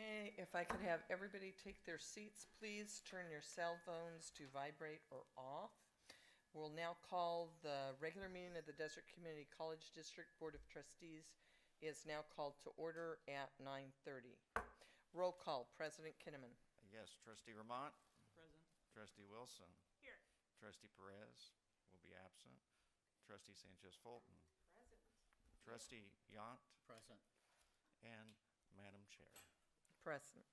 Okay, if I could have everybody take their seats, please turn your cell phones to vibrate or off. We'll now call the regular meeting of the Desert Community College District Board of Trustees is now called to order at 9:30. Roll call, President Kinnaman. Yes, Trustee Vermont. Present. Trustee Wilson. Here. Trustee Perez will be absent. Trustee Sanchez-Fulton. Present. Trustee Yant. Present. And Madam Chair. Present.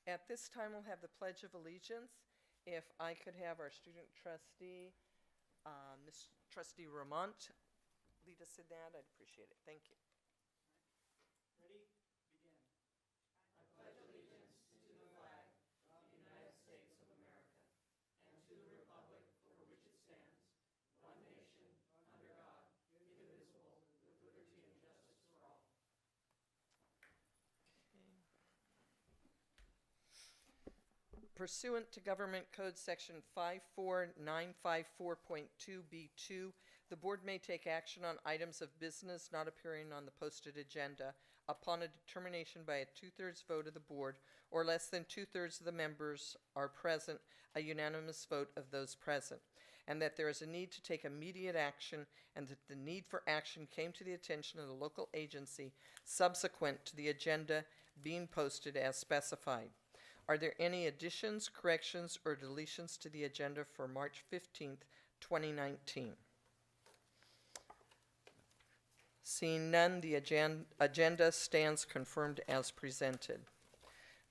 At this time, we'll have the Pledge of Allegiance. If I could have our student trustee, Ms. Trustee Vermont, lead us in that, I'd appreciate it. Thank you. Ready? Begin. I pledge allegiance to the flag of the United States of America and to the republic for which it stands, one nation, under God, indivisible, with liberty and justice for all. Pursuant to Government Code Section 54954.2b2, the board may take action on items of business not appearing on the posted agenda upon a determination by a 2/3 vote of the board or less than 2/3 of the members are present, a unanimous vote of those present, and that there is a need to take immediate action and that the need for action came to the attention of the local agency subsequent to the agenda being posted as specified. Are there any additions, corrections, or deletions to the agenda for March 15th, 2019? Seeing none, the agenda stands confirmed as presented.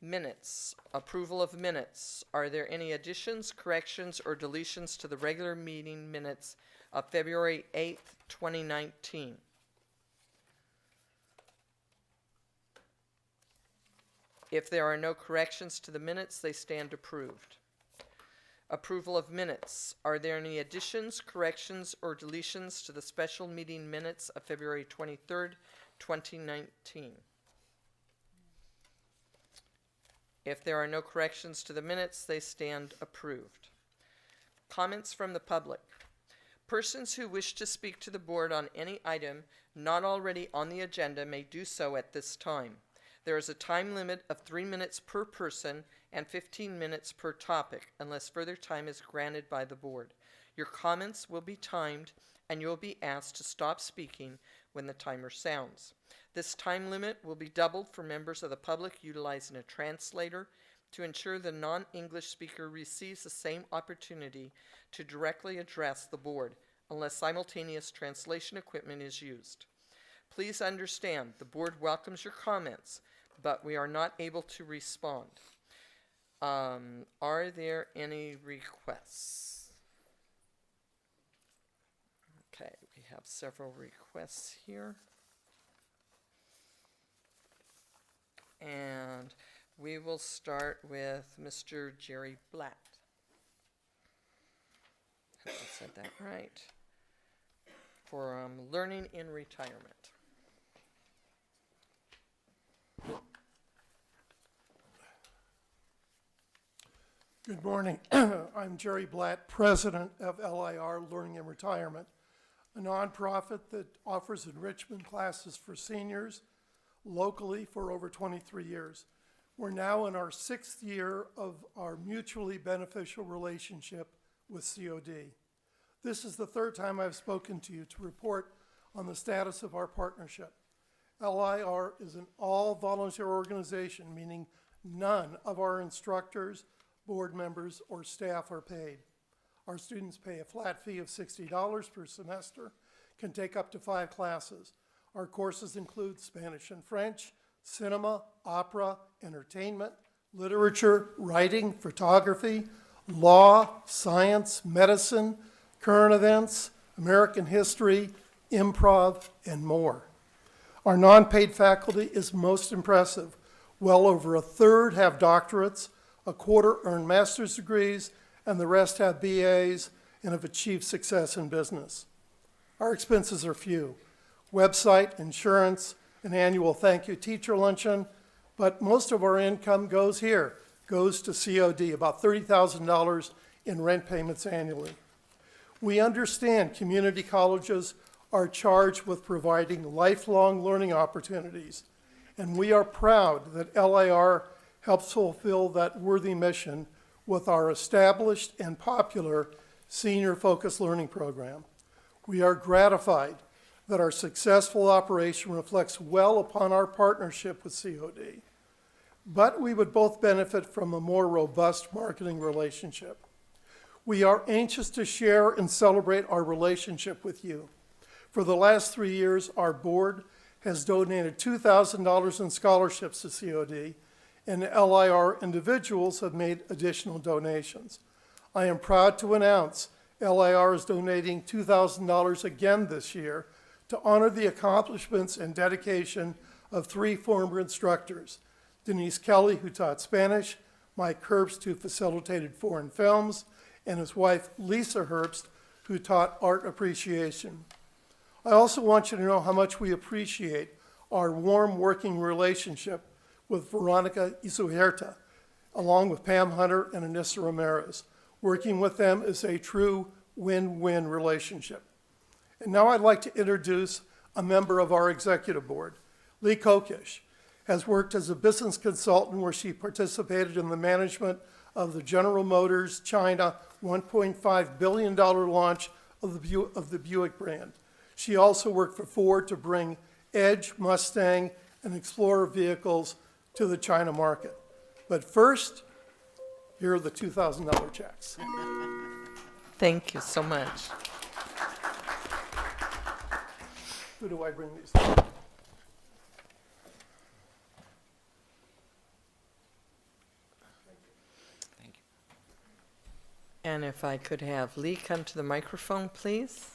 Minutes. Approval of minutes. Are there any additions, corrections, or deletions to the regular meeting minutes of February 8th, 2019? If there are no corrections to the minutes, they stand approved. Approval of minutes. Are there any additions, corrections, or deletions to the special meeting minutes of February 23rd, 2019? If there are no corrections to the minutes, they stand approved. Comments from the public. Persons who wish to speak to the board on any item not already on the agenda may do so at this time. There is a time limit of 3 minutes per person and 15 minutes per topic, unless further time is granted by the board. Your comments will be timed, and you will be asked to stop speaking when the timer sounds. This time limit will be doubled for members of the public utilizing a translator to ensure the non-English speaker receives the same opportunity to directly address the board, unless simultaneous translation equipment is used. Please understand, the board welcomes your comments, but we are not able to respond. Are there any requests? Okay, we have several requests here. And we will start with Mr. Jerry Blatt. I hope I said that right. For learning in retirement. Good morning. I'm Jerry Blatt, president of LIR Learning in Retirement, a nonprofit that offers enrichment classes for seniors locally for over 23 years. We're now in our 6th year of our mutually beneficial relationship with COD. This is the 3rd time I've spoken to you to report on the status of our partnership. LIR is an all-volunteer organization, meaning none of our instructors, board members, or staff are paid. Our students pay a flat fee of $60 per semester, can take up to 5 classes. Our courses include Spanish and French, cinema, opera, entertainment, literature, writing, photography, law, science, medicine, current events, American history, improv, and more. Our non-paid faculty is most impressive. Well over 1/3 have doctorates, 1/4 earn master's degrees, and the rest have BAs and have achieved success in business. Our expenses are few: website, insurance, an annual thank you teacher luncheon, but most of our income goes to COD, about $30,000 in rent payments annually. We understand community colleges are charged with providing lifelong learning opportunities, and we are proud that LIR helps fulfill that worthy mission with our established and popular senior-focused learning program. We are gratified that our successful operation reflects well upon our partnership with COD, but we would both benefit from a more robust marketing relationship. We are anxious to share and celebrate our relationship with you. For the last 3 years, our board has donated $2,000 in scholarships to COD, and LIR individuals have made additional donations. I am proud to announce LIR is donating $2,000 again this year to honor the accomplishments and dedication of 3 former instructors, Denise Kelly, who taught Spanish, Mike Herbst, who facilitated foreign films, and his wife, Lisa Herbst, who taught art appreciation. I also want you to know how much we appreciate our warm working relationship with Veronica Isuherta, along with Pam Hunter and Anissa Ramirez. Working with them is a true win-win relationship. And now I'd like to introduce a member of our executive board. Lee Kokish has worked as a business consultant where she participated in the management of the General Motors China $1.5 billion launch of the Buick brand. She also worked for Ford to bring Edge, Mustang, and Explorer vehicles to the China market. But first, here are the $2,000 checks. Thank you so much. Who do I bring these to? Thank you. And if I could have Lee come to the microphone, please.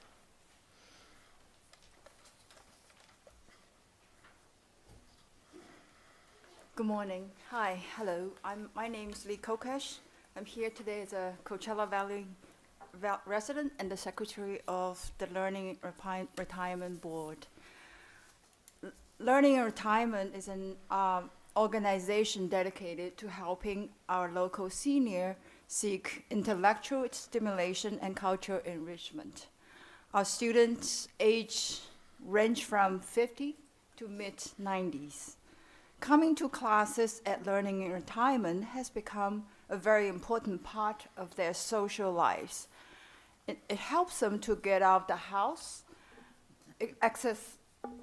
Good morning. Hi, hello. My name is Lee Kokesh. I'm here today as a Coachella Valley resident and the secretary of the Learning Retirement Board. Learning and Retirement is an organization dedicated to helping our local senior seek intellectual stimulation and cultural enrichment. Our students age range from 50 to mid-90s. Coming to classes at Learning and Retirement has become a very important part of their social lives. It helps them to get out of the house, access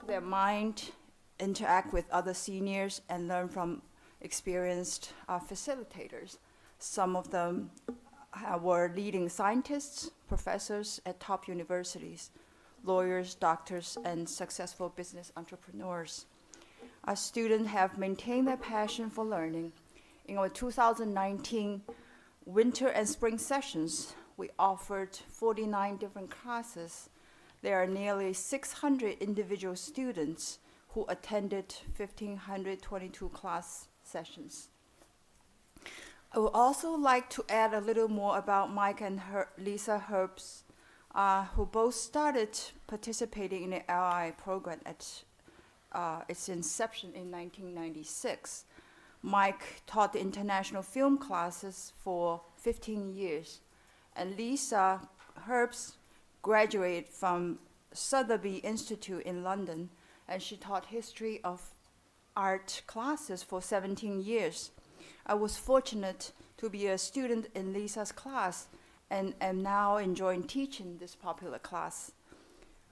their mind, interact with other seniors, and learn from experienced facilitators. Some of them were leading scientists, professors at top universities, lawyers, doctors, and successful business entrepreneurs. Our students have maintained their passion for learning. In our 2019 winter and spring sessions, we offered 49 different classes. There are nearly 600 individual students who attended 1,522 class sessions. I would also like to add a little more about Mike and Lisa Herbst, who both started participating in the LI program at its inception in 1996. Mike taught the international film classes for 15 years, and Lisa Herbst graduated from Sotheby Institute in London, and she taught history of art classes for 17 years. I was fortunate to be a student in Lisa's class and am now enjoying teaching this popular class.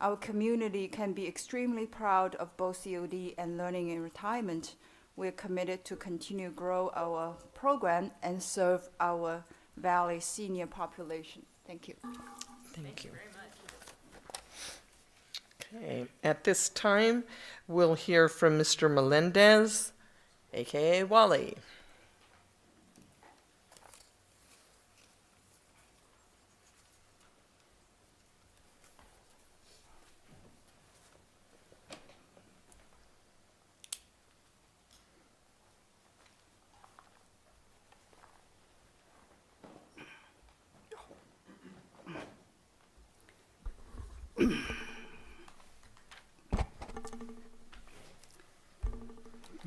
Our community can be extremely proud of both COD and Learning and Retirement. We're committed to continue to grow our program and serve our Valley senior population. Thank you. Thank you. Okay, at this time, we'll hear from Mr. Melendez, aka Wally.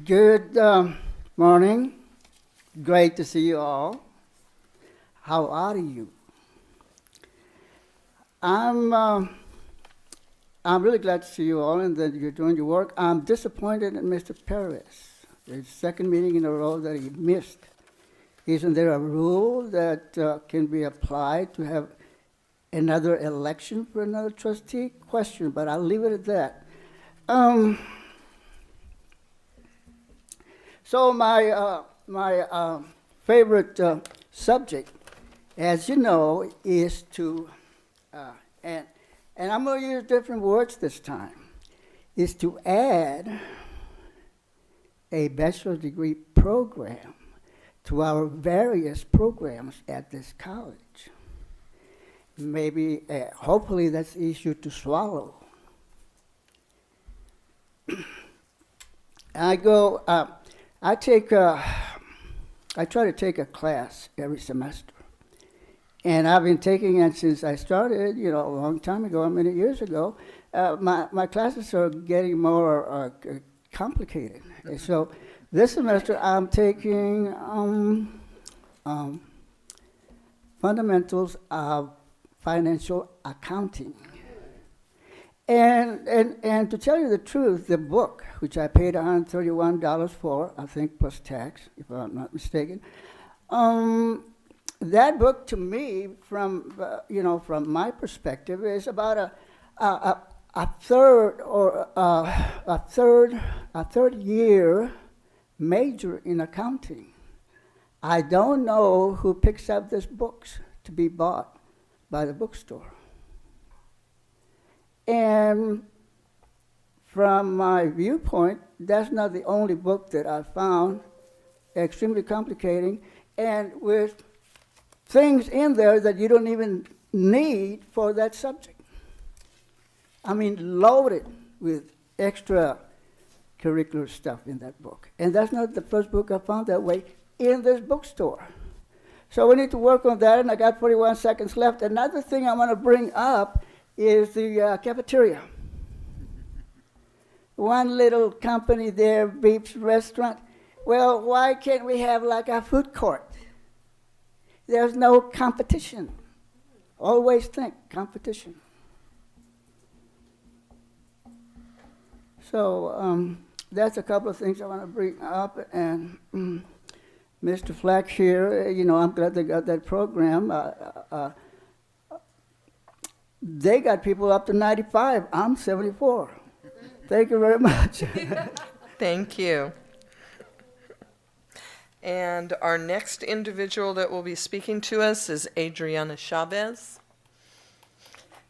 Good morning. Great to see you all. How are you? I'm I'm really glad to see you all and that you're doing your work. I'm disappointed in Mr. Perez. The second meeting in a row that he missed. Isn't there a rule that can be applied to have another election for another trustee? Question, but I'll leave it at that. So my favorite subject, as you know, is to, and I'm going to use different words this time, is to add a bachelor's degree program to our various programs at this college. Maybe, hopefully that's easier to swallow. I try to take a class every semester. And I've been taking it since I started, a long time ago, many years ago. My classes are getting more complicated. And so this semester I'm taking fundamentals of financial accounting. And to tell you the truth, the book, which I paid $131 for, I think plus tax, if I'm not mistaken, that book to me, from my perspective, is about a third year major in accounting. I don't know who picks up these books to be bought by the bookstore. And from my viewpoint, that's not the only book that I found extremely complicating and with things in there that you don't even need for that subject. I mean, loaded with extra curricular stuff in that book. And that's not the first book I found that way in this bookstore. So we need to work on that, and I got 41 seconds left. Another thing I want to bring up is the cafeteria. One little company there, Beep's Restaurant. Well, why can't we have like a food court? There's no competition. Always think competition. So that's a couple of things I want to bring up. And Mr. Flack here, I'm glad they got that program. They got people up to 95. I'm 74. Thank you very much. Thank you. And our next individual that will be speaking to us is Adriana Chavez.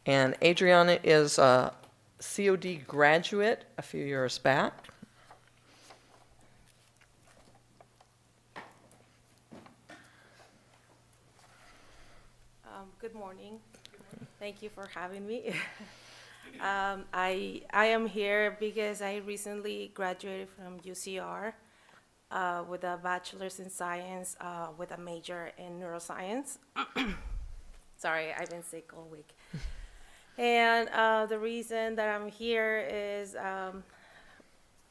And Adriana is a COD graduate a few years back. Good morning. Thank you for having me. I am here because I recently graduated from UCR with a bachelor's in science with a major in neuroscience. Sorry, I've been sick all week. And the reason that I'm here is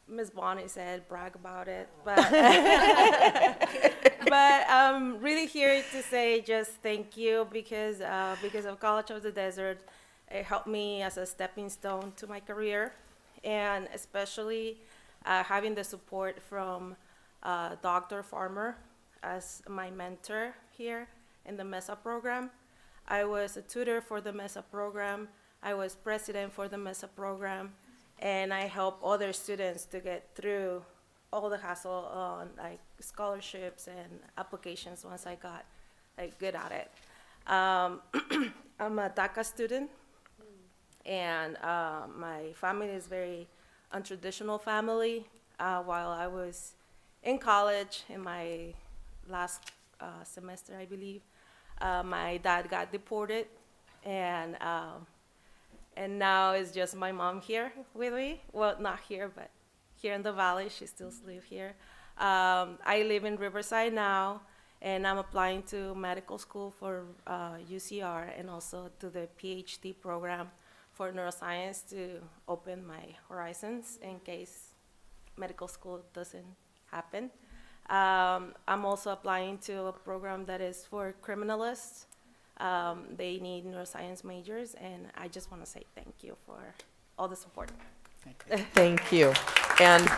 Ms. Bonnie said brag about it, but but I'm really here to say just thank you because of College of the Desert. It helped me as a stepping stone to my career, and especially having the support from Dr. Farmer as my mentor here in the MESA program. I was a tutor for the MESA program. I was president for the MESA program, and I help other students to get through all the hassle on like scholarships and applications once I got like good at it. I'm a DACA student, and my family is very untraditional family. While I was in college, in my last semester, I believe, my dad got deported, and now it's just my mom here with me. Well, not here, but here in the valley. She still lives here. I live in Riverside now, and I'm applying to medical school for UCR and also to the PhD program for neuroscience to open my horizons in case medical school doesn't happen. I'm also applying to a program that is for criminalists. They need neuroscience majors, and I just want to say thank you for all the support. Thank you. And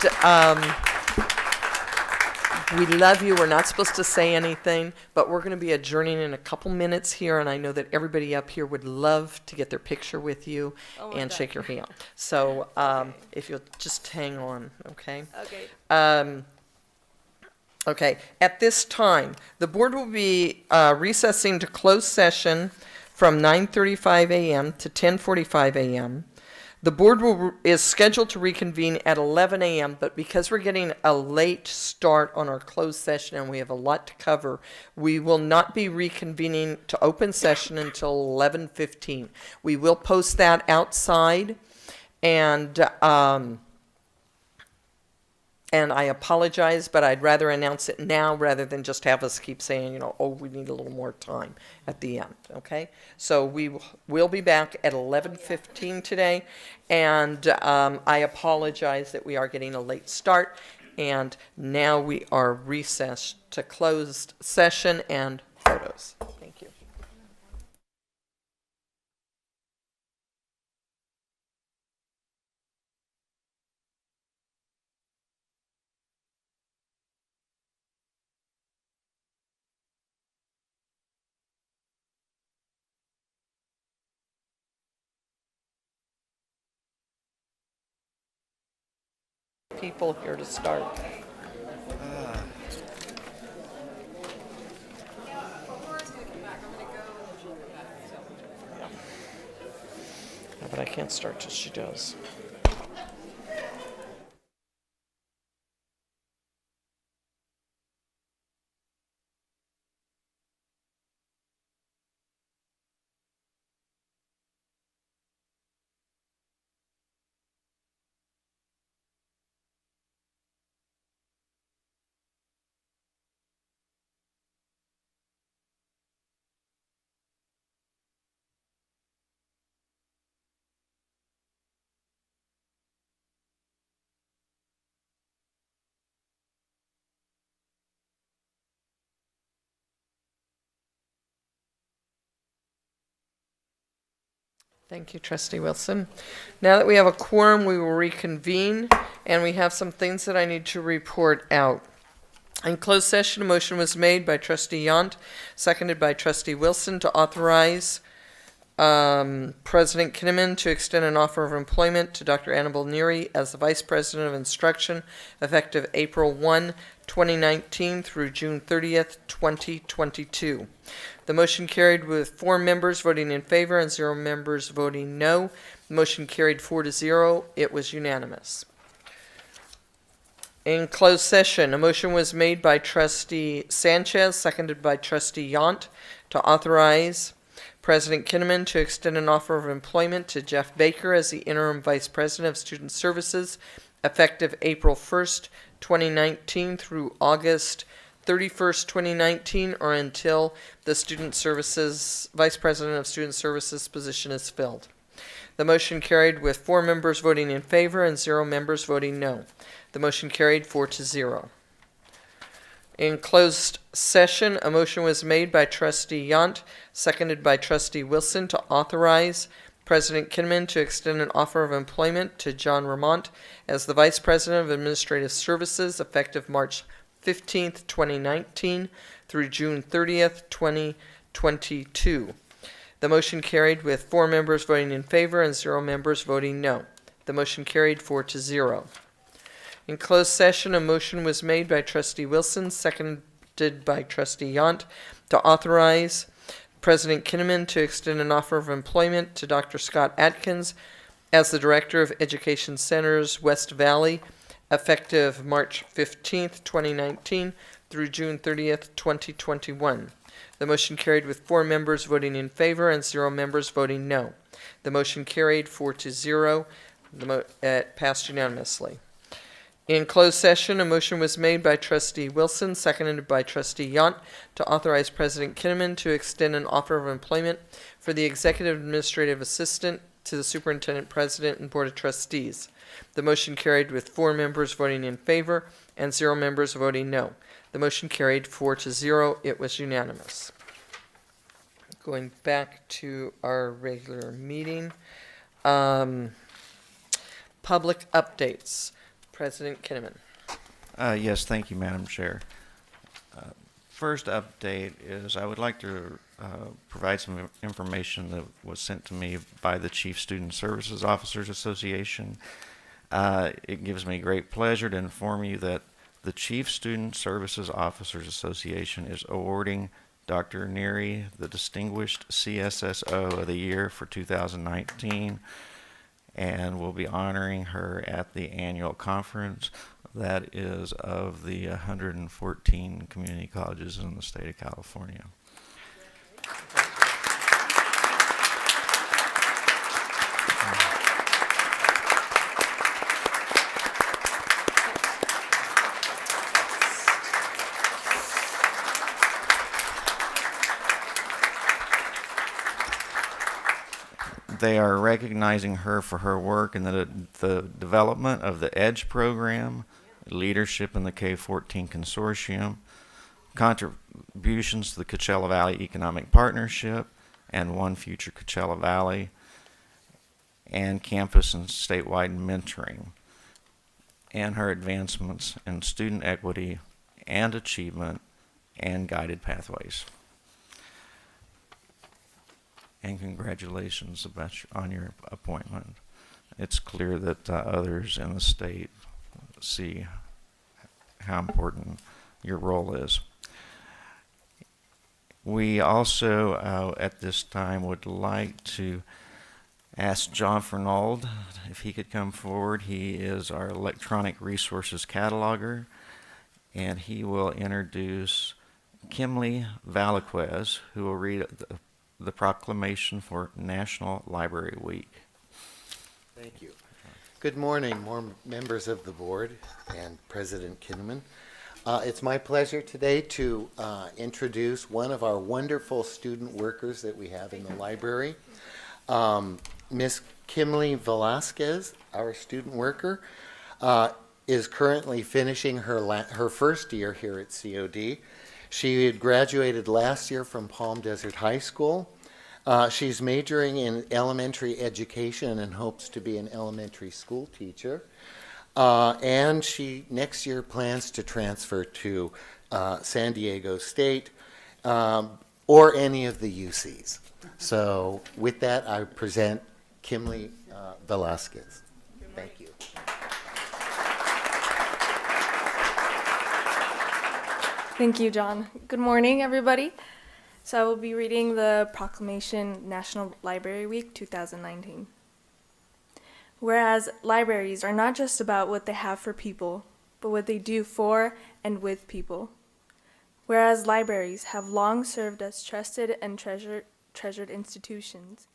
we love you. We're not supposed to say anything, but we're going to be adjourning in a couple minutes here, and I know that everybody up here would love to get their picture with you Oh my and God. shake your hand. So if you'll just hang on, okay? Okay. Okay, at this time, the board will be recessing to closed session from 9:35 a.m. to 10:45 a.m. The board is scheduled to reconvene at 11 a.m., but because we're getting a late start on our closed session and we have a lot to cover, we will not be reconvening to open session until 11:15. We will post that outside, and I apologize, but I'd rather announce it now rather than just have us keep saying, you know, oh, we need a little more time at the end, okay? So we will be back at 11:15 today, and I apologize that we are getting a late start, and now we are recessed to closed session and photos. Thank you. People here to start. Yeah, but I can't start till she does. Thank you, Trustee Wilson. Now that we have a quorum, we will reconvene, and we have some things that I need to report out. In closed session, a motion was made by Trustee Yant, seconded by Trustee Wilson, to authorize President Kinnaman to extend an offer of employment to Dr. Annabelle Neary as the Vice President of Instruction, effective April 1, 2019 through June 30th, 2022. The motion carried with 4 members voting in favor and 0 members voting no. The motion carried 4-0. It was unanimous. In closed session, a motion was made by Trustee Sanchez, seconded by Trustee Yant, to authorize President Kinnaman to extend an offer of employment to Jeff Baker as the Interim Vice President of Student Services, effective April 1st, 2019 through August 31st, 2019, or until the Vice President of Student Services position is filled. The motion carried with 4 members voting in favor and 0 members voting no. The motion carried 4-0. In closed session, a motion was made by Trustee Yant, seconded by Trustee Wilson, to authorize President Kinnaman to extend an offer of employment to John Ramont as the Vice President of Administrative Services, effective March 15th, 2019 through June 30th, 2022. The motion carried with 4 members voting in favor and 0 members voting no. The motion carried 4-0. In closed session, a motion was made by Trustee Wilson, seconded by Trustee Yant, to authorize President Kinnaman to extend an offer of employment to Dr. Scott Atkins as the Director of Education Centers, West Valley, effective March 15th, 2019 through June 30th, 2021. The motion carried with 4 members voting in favor and 0 members voting no. The motion carried 4-0. It passed unanimously. In closed session, a motion was made by Trustee Wilson, seconded by Trustee Yant, to authorize President Kinnaman to extend an offer of employment for the Executive Administrative Assistant to the Superintendent President and Board of Trustees. The motion carried with 4 members voting in favor and 0 members voting no. The motion carried 4-0. It was unanimous. Going back to our regular meeting. Public updates. President Kinnaman. Yes, thank you, Madam Chair. First update is I would like to provide some information that was sent to me by the Chief Student Services Officers Association. It gives me great pleasure to inform you that the Chief Student Services Officers Association is awarding Dr. Neary the Distinguished CSSO of the Year for 2019, and we'll be honoring her at the annual conference that is of the 114 community colleges in the state of California. They are recognizing her for her work in the development of the EDGE program, leadership in the K-14 consortium, contributions to the Coachella Valley Economic Partnership and One Future Coachella Valley, and campus and statewide mentoring, and her advancements in student equity and achievement and guided pathways. And congratulations on your appointment. It's clear that others in the state see how important your role is. We also, at this time, would like to ask John Fernald if he could come forward. He is our electronic resources cataloger, and he will introduce Kimley Valaquez, who will read the proclamation for National Library Week. Thank you. Good morning, more members of the board and President Kinnaman. It's my pleasure today to introduce one of our wonderful student workers that we have in the library, Miss Kimley Velasquez, our student worker, is currently finishing her first year here at COD. She had graduated last year from Palm Desert High School. She's majoring in elementary education and hopes to be an elementary school teacher. And she next year plans to transfer to San Diego State or any of the UCs. So with that, I present Kimley Velasquez. Thank you. Thank you, John. Good morning, everybody. So I will be reading the proclamation National Library Week 2019. Whereas libraries are not just about what they have for people, but what they do for and with people. Whereas libraries have long served as trusted and treasured institutions,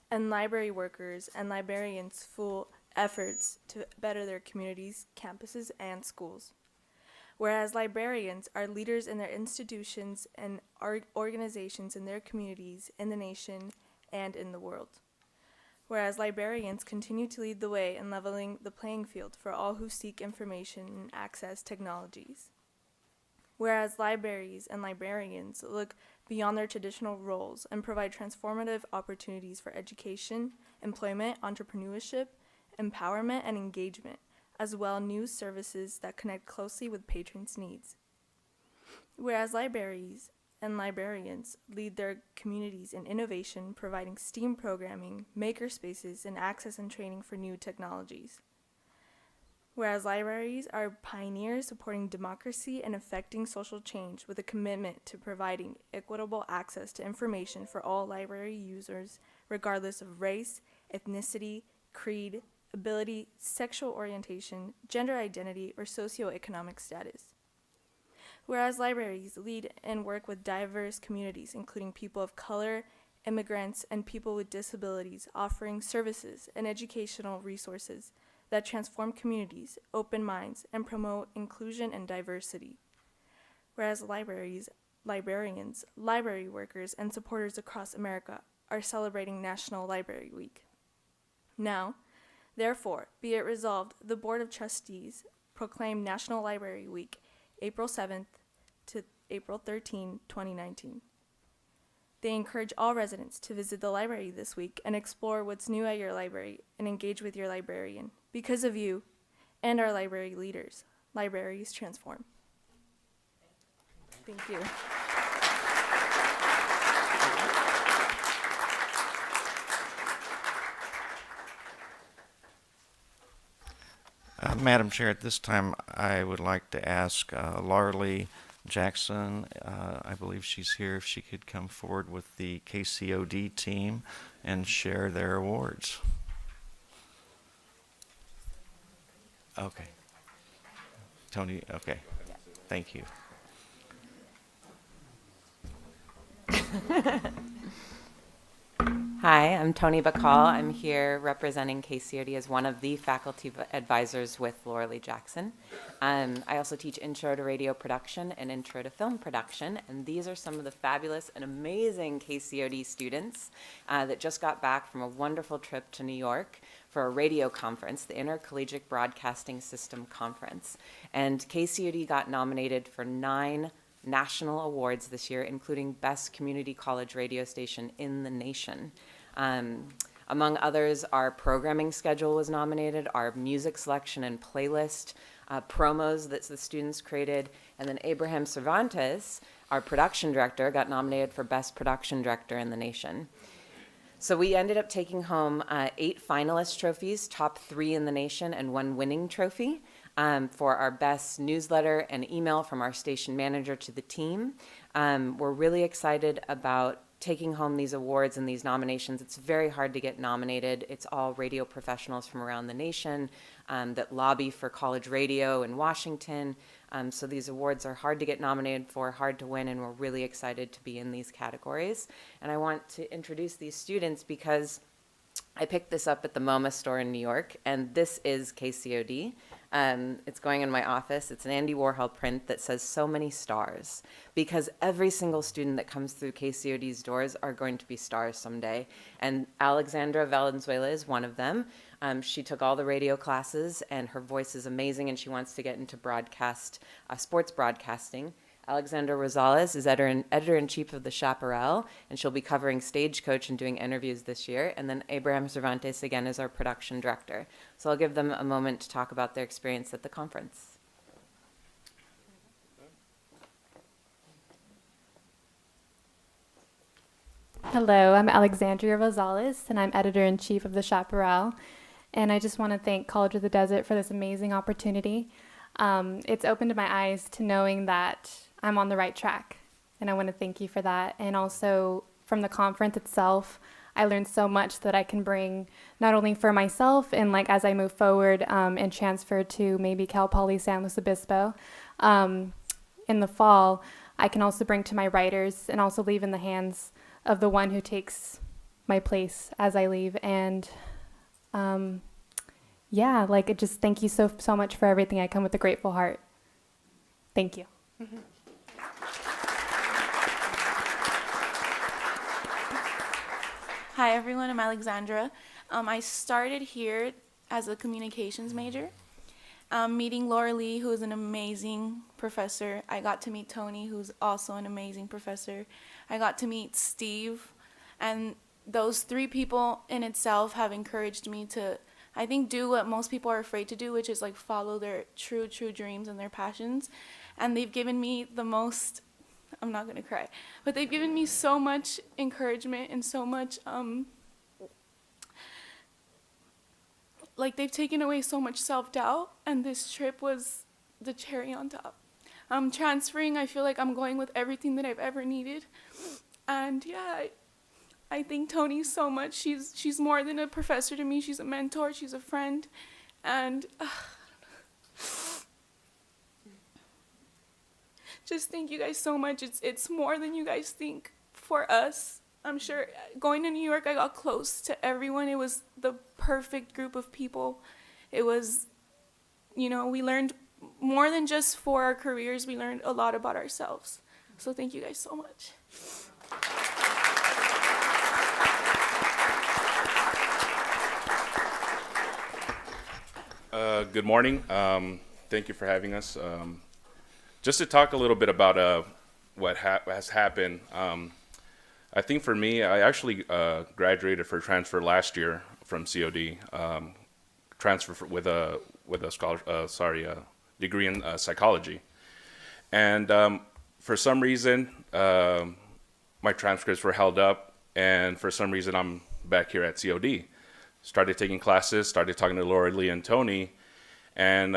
and library workers and librarians fuel efforts to better their communities, campuses, and schools. Whereas librarians are leaders in their institutions and organizations in their communities, in the nation, and in the world. Whereas librarians continue to lead the way in leveling the playing field for all who seek information and access technologies. Whereas libraries and librarians look beyond their traditional roles and provide transformative opportunities for education, employment, entrepreneurship, empowerment, and engagement, as well news services that connect closely with patrons' needs. Whereas libraries and librarians lead their communities in innovation, providing STEAM programming, maker spaces, and access and training for new technologies. Whereas libraries are pioneers supporting democracy and affecting social change with a commitment to providing equitable access to information for all library users, regardless of race, ethnicity, creed, ability, sexual orientation, gender identity, or socioeconomic status. Whereas libraries lead and work with diverse communities, including people of color, immigrants, and people with disabilities, offering services and educational resources that transform communities, open minds, and promote inclusion and diversity. Whereas libraries, librarians, library workers, and supporters across America are celebrating National Library Week. Now, therefore, be it resolved, the Board of Trustees proclaim National Library Week, April 7th to April 13, 2019. They encourage all residents to visit the library this week and explore what's new at your library and engage with your librarian. Because of you and our library leaders, libraries transform. Thank you. Madam Chair, at this time, I would like to ask Laura Lee Jackson, I believe she's here, if she could come forward with the KCOD team and share their awards. Okay. Tony, okay. Thank you. Hi, I'm Tony Bacall. I'm here representing KCOD as one of the faculty advisors with Laura Lee Jackson. I also teach Intro to Radio Production and Intro to Film Production, and these are some of the fabulous and amazing KCOD students that just got back from a wonderful trip to New York for a radio conference, the Intercollegiate Broadcasting System Conference. And KCOD got nominated for 9 national awards this year, including Best Community College Radio Station in the nation. Among others, our programming schedule was nominated, our music selection and playlist, promos that the students created, and then Abraham Cervantes, our production director, got nominated for Best Production Director in the nation. So we ended up taking home 8 finalist trophies, top 3 in the nation, and 1 winning trophy. For our best newsletter and email from our station manager to the team. We're really excited about taking home these awards and these nominations. It's very hard to get nominated. It's all radio professionals from around the nation that lobby for college radio in Washington. So these awards are hard to get nominated for, hard to win, and we're really excited to be in these categories. And I want to introduce these students because I picked this up at the MoMA store in New York, and this is KCOD. It's going in my office. It's an Andy Warhol print that says "so many stars," because every single student that comes through KCOD's doors are going to be stars someday. And Alexandra Valenzuela is one of them. She took all the radio classes, and her voice is amazing, and she wants to get into broadcast, sports broadcasting. Alexandra Rosales is editor-in-chief of The Chaparral, and she'll be covering Stagecoach and doing interviews this year. And then Abraham Cervantes, again, is our production director. So I'll give them a moment to talk about their experience at the conference. Hello, I'm Alexandria Rosales, and I'm editor-in-chief of The Chaparral. And I just want to thank College of the Desert for this amazing opportunity. It's opened my eyes to knowing that I'm on the right track, and I want to thank you for that. And also from the conference itself, I learned so much that I can bring not only for myself and like as I move forward and transfer to maybe Cal Poly San Luis Obispo in the fall, I can also bring to my writers and also leave in the hands of the one who takes my place as I leave. And yeah, like it just thank you so much for everything. I come with a grateful heart. Thank you. Mm-hmm. Hi everyone, I'm Alexandra. I started here as a communications major. Meeting Laura Lee, who is an amazing professor. I got to meet Tony, who's also an amazing professor. I got to meet Steve, and those 3 people in itself have encouraged me to, I think, do what most people are afraid to do, which is like follow their true dreams and their passions. And they've given me the most, I'm not gonna cry, but they've given me so much encouragement and so much, like they've taken away so much self-doubt, and this trip was the cherry on top. Transferring, I feel like I'm going with everything that I've ever needed. And yeah, I thank Tony so much. She's more than a professor to me. She's a mentor, she's a friend, and just thank you guys so much. It's more than you guys think for us. I'm sure going to New York, I got close to everyone. It was the perfect group of people. It was, you know, we learned more than just for our careers. We learned a lot about ourselves. So thank you guys so much. Good morning. Thank you for having us. Just to talk a little bit about what has happened. I think for me, I actually graduated for transfer last year from COD. transfer with a degree in psychology. And for some reason, my transcripts were held up, and for some reason, I'm back here at COD. Started taking classes, started talking to Laura Lee and Tony, and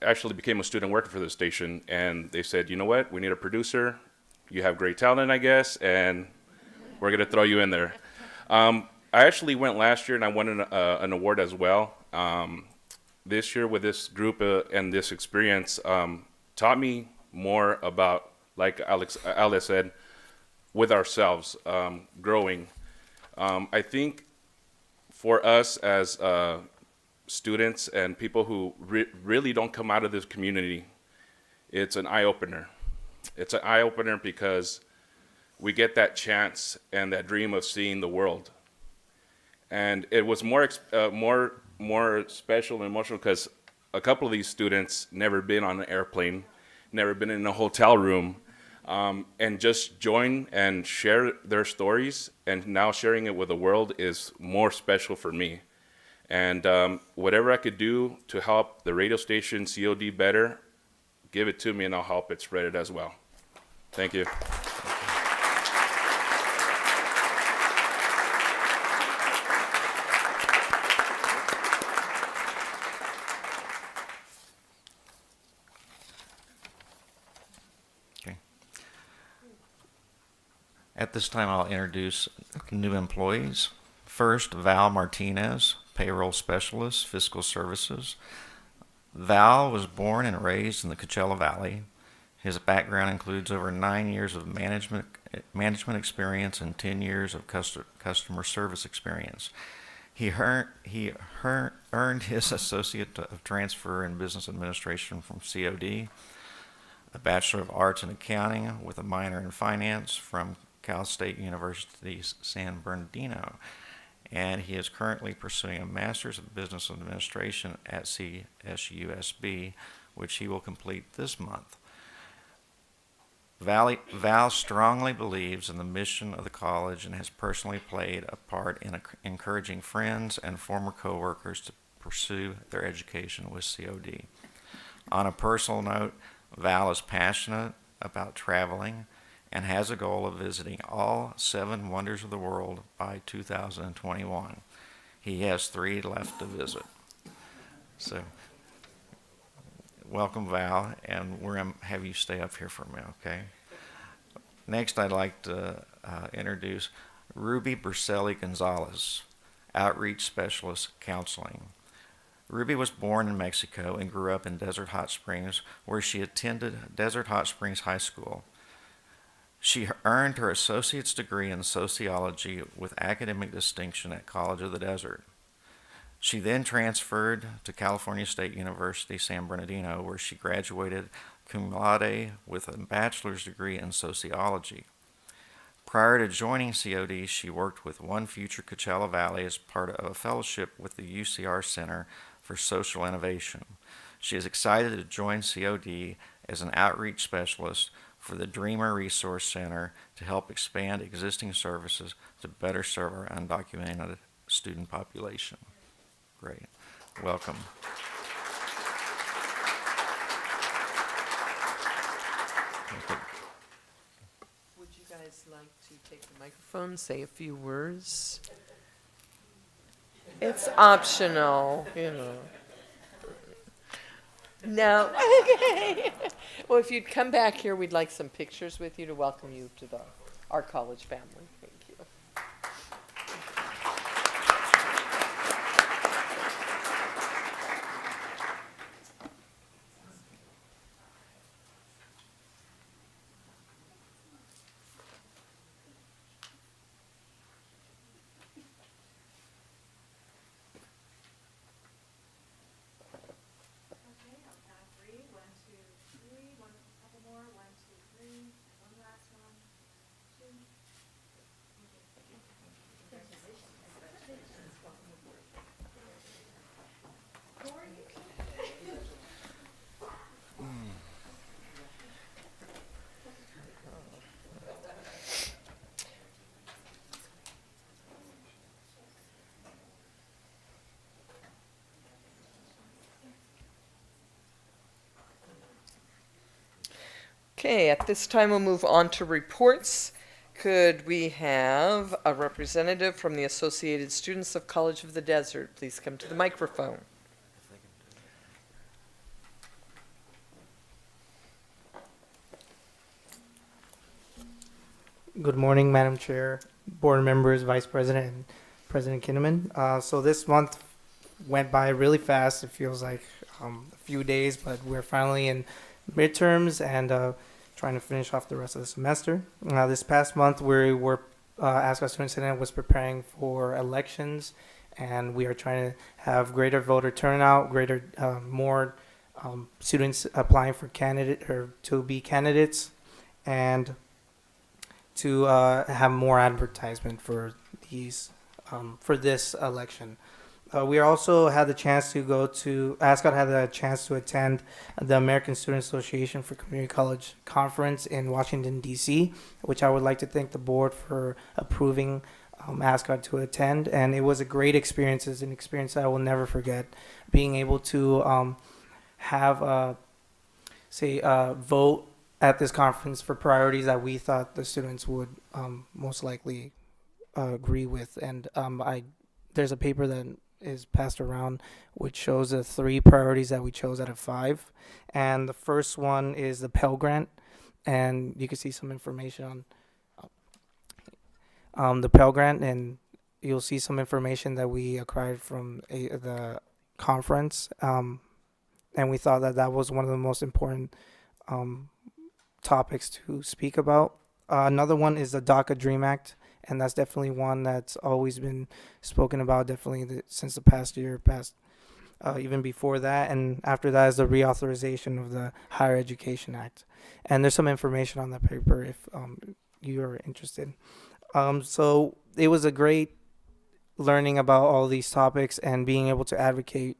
actually became a student working for the station. And they said, you know what, we need a producer. You have great talent, I guess, and we're going to throw you in there. I actually went last year, and I won an award as well. This year with this group and this experience taught me more about, like Alice said, with ourselves, growing. I think for us as students and people who really don't come out of this community, it's an eye-opener. It's an eye-opener because we get that chance and that dream of seeing the world. And it was more special and emotional because a couple of these students never been on an airplane, never been in a hotel room, and just join and share their stories, and now sharing it with the world is more special for me. And whatever I could do to help the radio station COD better, give it to me and I'll help it spread it as well. Thank you. At this time, I'll introduce new employees. First, Val Martinez, Payroll Specialist, Fiscal Services. Val was born and raised in the Coachella Valley. His background includes over 9 years of management experience and 10 years of customer service experience. He earned his Associate of Transfer in Business Administration from COD, a Bachelor of Arts in Accounting with a minor in Finance from Cal State University, San Bernardino, and he is currently pursuing a Master's of Business Administration at CSUSB, which he will complete this month. Val strongly believes in the mission of the college and has personally played a part in encouraging friends and former coworkers to pursue their education with COD. On a personal note, Val is passionate about traveling and has a goal of visiting all 7 wonders of the world by 2021. He has 3 left to visit. So, welcome, Val, and we're going to have you stay up here for a minute, okay? Next, I'd like to introduce Ruby Berselli Gonzalez, Outreach Specialist Counseling. Ruby was born in Mexico and grew up in Desert Hot Springs, where she attended Desert Hot Springs High School. She earned her associate's degree in sociology with academic distinction at College of the Desert. She then transferred to California State University, San Bernardino, where she graduated cum laude with a bachelor's degree in sociology. Prior to joining COD, she worked with One Future Coachella Valley as part of a fellowship with the UCR Center for Social Innovation. She is excited to join COD as an outreach specialist for the Dreamer Resource Center to help expand existing services to better serve our undocumented student population. Great. Welcome. Would you guys like to take the microphone, say a few words? It's optional, you know. No. Okay. Well, if you'd come back here, we'd like some pictures with you to welcome you to our college family. Thank you. Okay, at this time we'll move on to reports. Could we have a representative from the Associated Students of College of the Desert please come to the microphone? Good morning, Madam Chair, board members, Vice President, and President Kinnaman. So this month went by really fast. It feels like a few days, but we're finally in midterms and trying to finish off the rest of the semester. This past month, we were ASCO Student Senate was preparing for elections, and we are trying to have greater voter turnout, more students applying for candidate or to be candidates, and to have more advertisement for these for this election. We also had the chance to go to ASCOT had the chance to attend the American Student Association for Community College Conference in Washington D.C., which I would like to thank the board for approving ASCOT to attend, and it was a great experience. It's an experience that I will never forget. Being able to have vote at this conference for priorities that we thought the students would most likely agree with. And there's a paper that is passed around which shows the 3 priorities that we chose out of 5. And the first one is the Pell Grant. And you can see some information on the Pell Grant, and you'll see some information that we acquired from the conference. And we thought that that was one of the most important topics to speak about. Another one is the DACA Dream Act, and that's definitely one that's always been spoken about, definitely since the past year, even before that. And after that is the reauthorization of the Higher Education Act. And there's some information on that paper if you are interested. So it was a great learning about all these topics and being able to advocate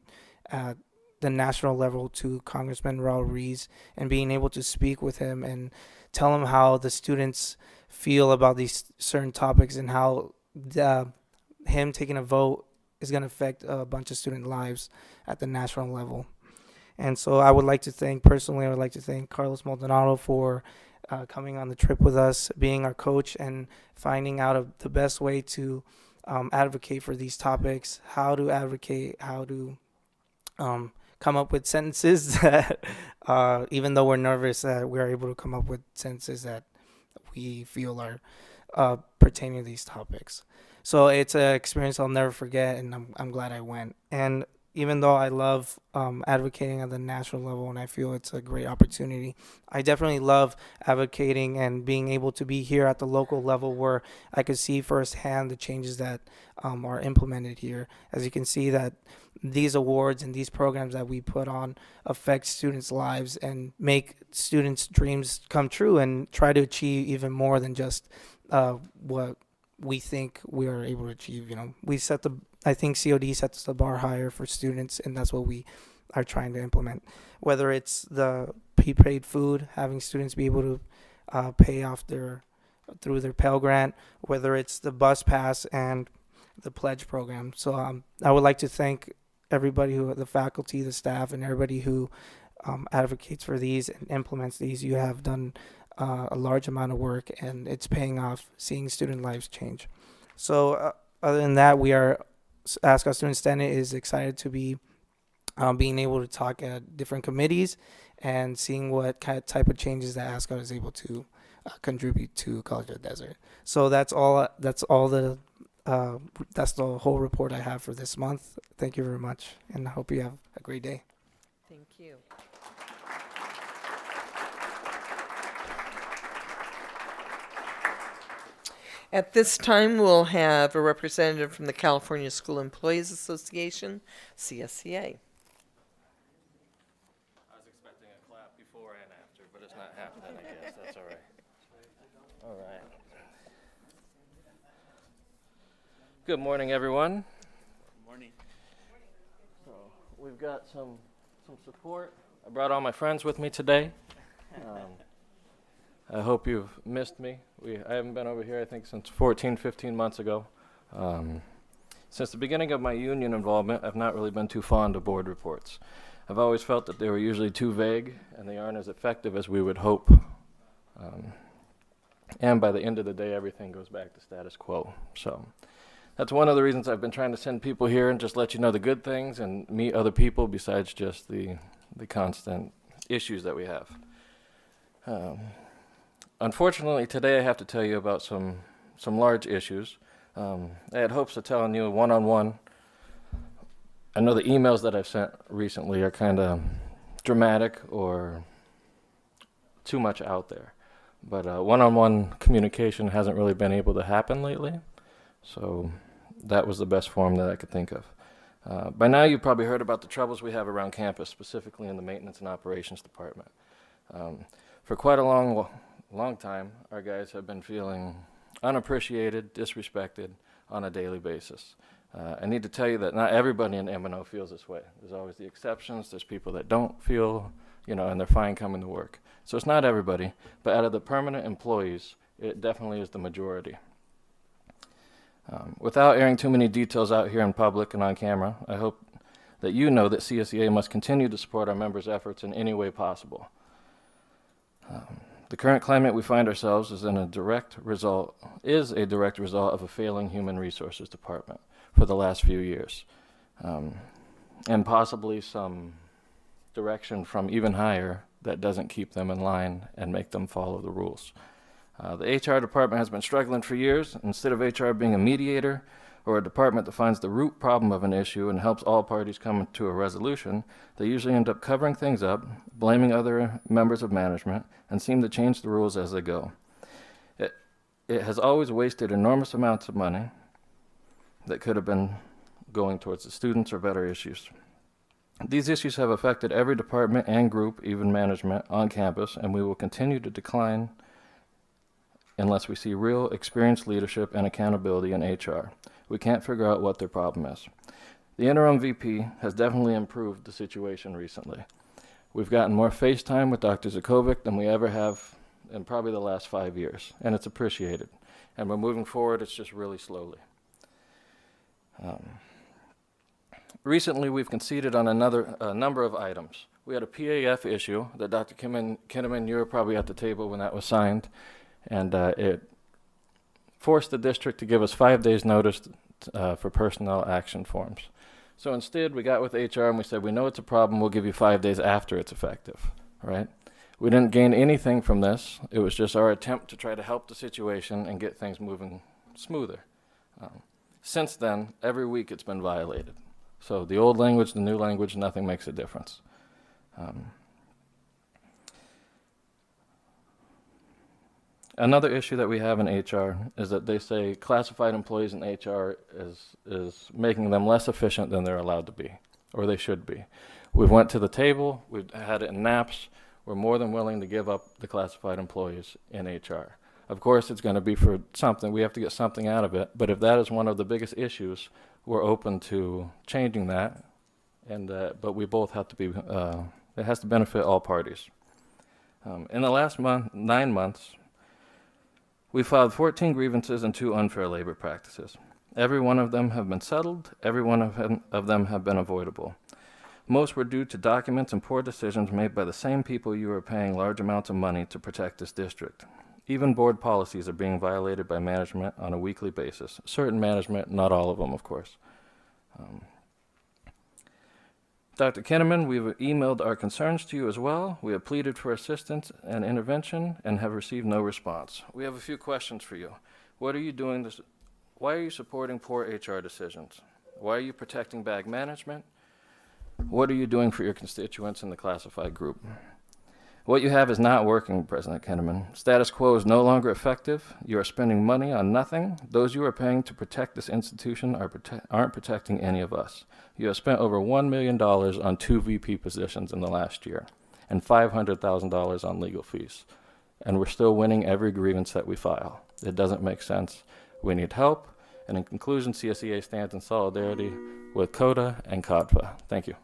at the national level to Congressman Raul Ruiz and being able to speak with him and tell him how the students feel about these certain topics and how him taking a vote is going to affect a bunch of student lives at the national level. And so I would like to thank Carlos Maldonado for coming on the trip with us, being our coach, and finding out the best way to advocate for these topics, how to advocate, how to come up with sentences that, even though we're nervous, that we're able to come up with sentences that we feel are pertaining to these topics. So it's an experience I'll never forget, and I'm glad I went. And even though I love advocating at the national level and I feel it's a great opportunity, I definitely love advocating and being able to be here at the local level where I could see firsthand the changes that are implemented here. As you can see that these awards and these programs that we put on affect students' lives and make students' dreams come true and try to achieve even more than just what we think we are able to achieve. I think COD sets the bar higher for students, and that's what we are trying to implement. Whether it's the prepaid food, having students be able to pay off through their Pell Grant, whether it's the bus pass and the pledge program. So I would like to thank everybody the faculty, the staff, and everybody who advocates for these and implements these. You have done a large amount of work, and it's paying off, seeing student lives change. So other than that, ASCO Student Senate is excited to be being able to talk at different committees and seeing what type of changes that ASCO is able to contribute to College of the Desert. So that's the whole report I have for this month. Thank you very much, and I hope you have a great day. Thank you. At this time, we'll have a representative from the California School Employees Association, CSCA. I was expecting a clap before and after, but it's not happening, I guess. That's all right. All right. Good morning, everyone. Good morning. So we've got some support. I brought all my friends with me today. I hope you've missed me. I haven't been over here, I think, since 15 months ago. Since the beginning of my union involvement, I've not really been too fond of board reports. I've always felt that they were usually too vague, and they aren't as effective as we would hope And by the end of the day, everything goes back to status quo. So that's one of the reasons I've been trying to send people here and just let you know the good things and meet other people besides just the constant issues that we have. Unfortunately, today I have to tell you about some large issues. I had hopes of telling you one-on-one. I know the emails that I've sent recently are kind of dramatic or too much out there. But one-on-one communication hasn't really been able to happen lately. So that was the best form that I could think of. By now you've probably heard about the troubles we have around campus, specifically in the maintenance and operations department. For quite a long time, our guys have been feeling unappreciated, disrespected on a daily basis. I need to tell you that not everybody in M&O feels this way. There's always the exceptions. There's people that don't feel, and they're fine coming to work. So it's not everybody, but out of the permanent employees, it definitely is the majority. Without airing too many details out here in public and on camera, I hope that you know that CSEA must continue to support our members' efforts in any way possible. The current climate we find ourselves is a direct result of a failing human resources department for the last few years, and possibly some direction from even higher that doesn't keep them in line and make them follow the rules. The HR department has been struggling for years. Instead of HR being a mediator or a department that finds the root problem of an issue and helps all parties come to a resolution, they usually end up covering things up, blaming other members of management, and seem to change the rules as they go. It has always wasted enormous amounts of money that could have been going towards the students or better issues. These issues have affected every department and group, even management, on campus, and we will continue to decline unless we see real experienced leadership and accountability in HR. We can't figure out what their problem is. The interim VP has definitely improved the situation recently. We've gotten more face time with Dr. Zakovic than we ever have in probably the last 5 years, and it's appreciated. And we're moving forward, it's just really slowly. Recently, we've conceded on a number of items. We had a PAF issue that Dr. Kinnaman, you were probably at the table when that was signed, and it forced the district to give us 5 days notice for personnel action forms. So instead, we got with HR and we said, we know it's a problem, we'll give you 5 days after it's effective, right? We didn't gain anything from this. It was just our attempt to try to help the situation and get things moving smoother. Since then, every week it's been violated. So the old language, the new language, nothing makes a difference. Another issue that we have in HR is that they say classified employees in HR is making them less efficient than they're allowed to be, or they should be. We've went to the table, we've had it in NAPS, we're more than willing to give up the classified employees in HR. Of course, it's going to be for something, we have to get something out of it, but if that is one of the biggest issues, we're open to changing that, and but we both have to be, it has to benefit all parties. In the last 9 months, we filed 14 grievances and 2 unfair labor practices. Every one of them have been settled, every one of them have been avoidable. Most were due to documents and poor decisions made by the same people you are paying large amounts of money to protect this district. Even board policies are being violated by management on a weekly basis. Certain management, not all of them, of course. Dr. Kinnaman, we've emailed our concerns to you as well. We have pleaded for assistance and intervention and have received no response. We have a few questions for you. What are you doing this? Why are you supporting poor HR decisions? Why are you protecting bad management? What are you doing for your constituents in the classified group? What you have is not working, President Kinnaman. Status quo is no longer effective. You are spending money on nothing. Those you are paying to protect this institution aren't protecting any of us. You have spent over $1 million on 2 VP positions in the last year and $500,000 on legal fees. And we're still winning every grievance that we file. It doesn't make sense. We need help. And in conclusion, CSEA stands in solidarity with CODA and CODFA. Thank you.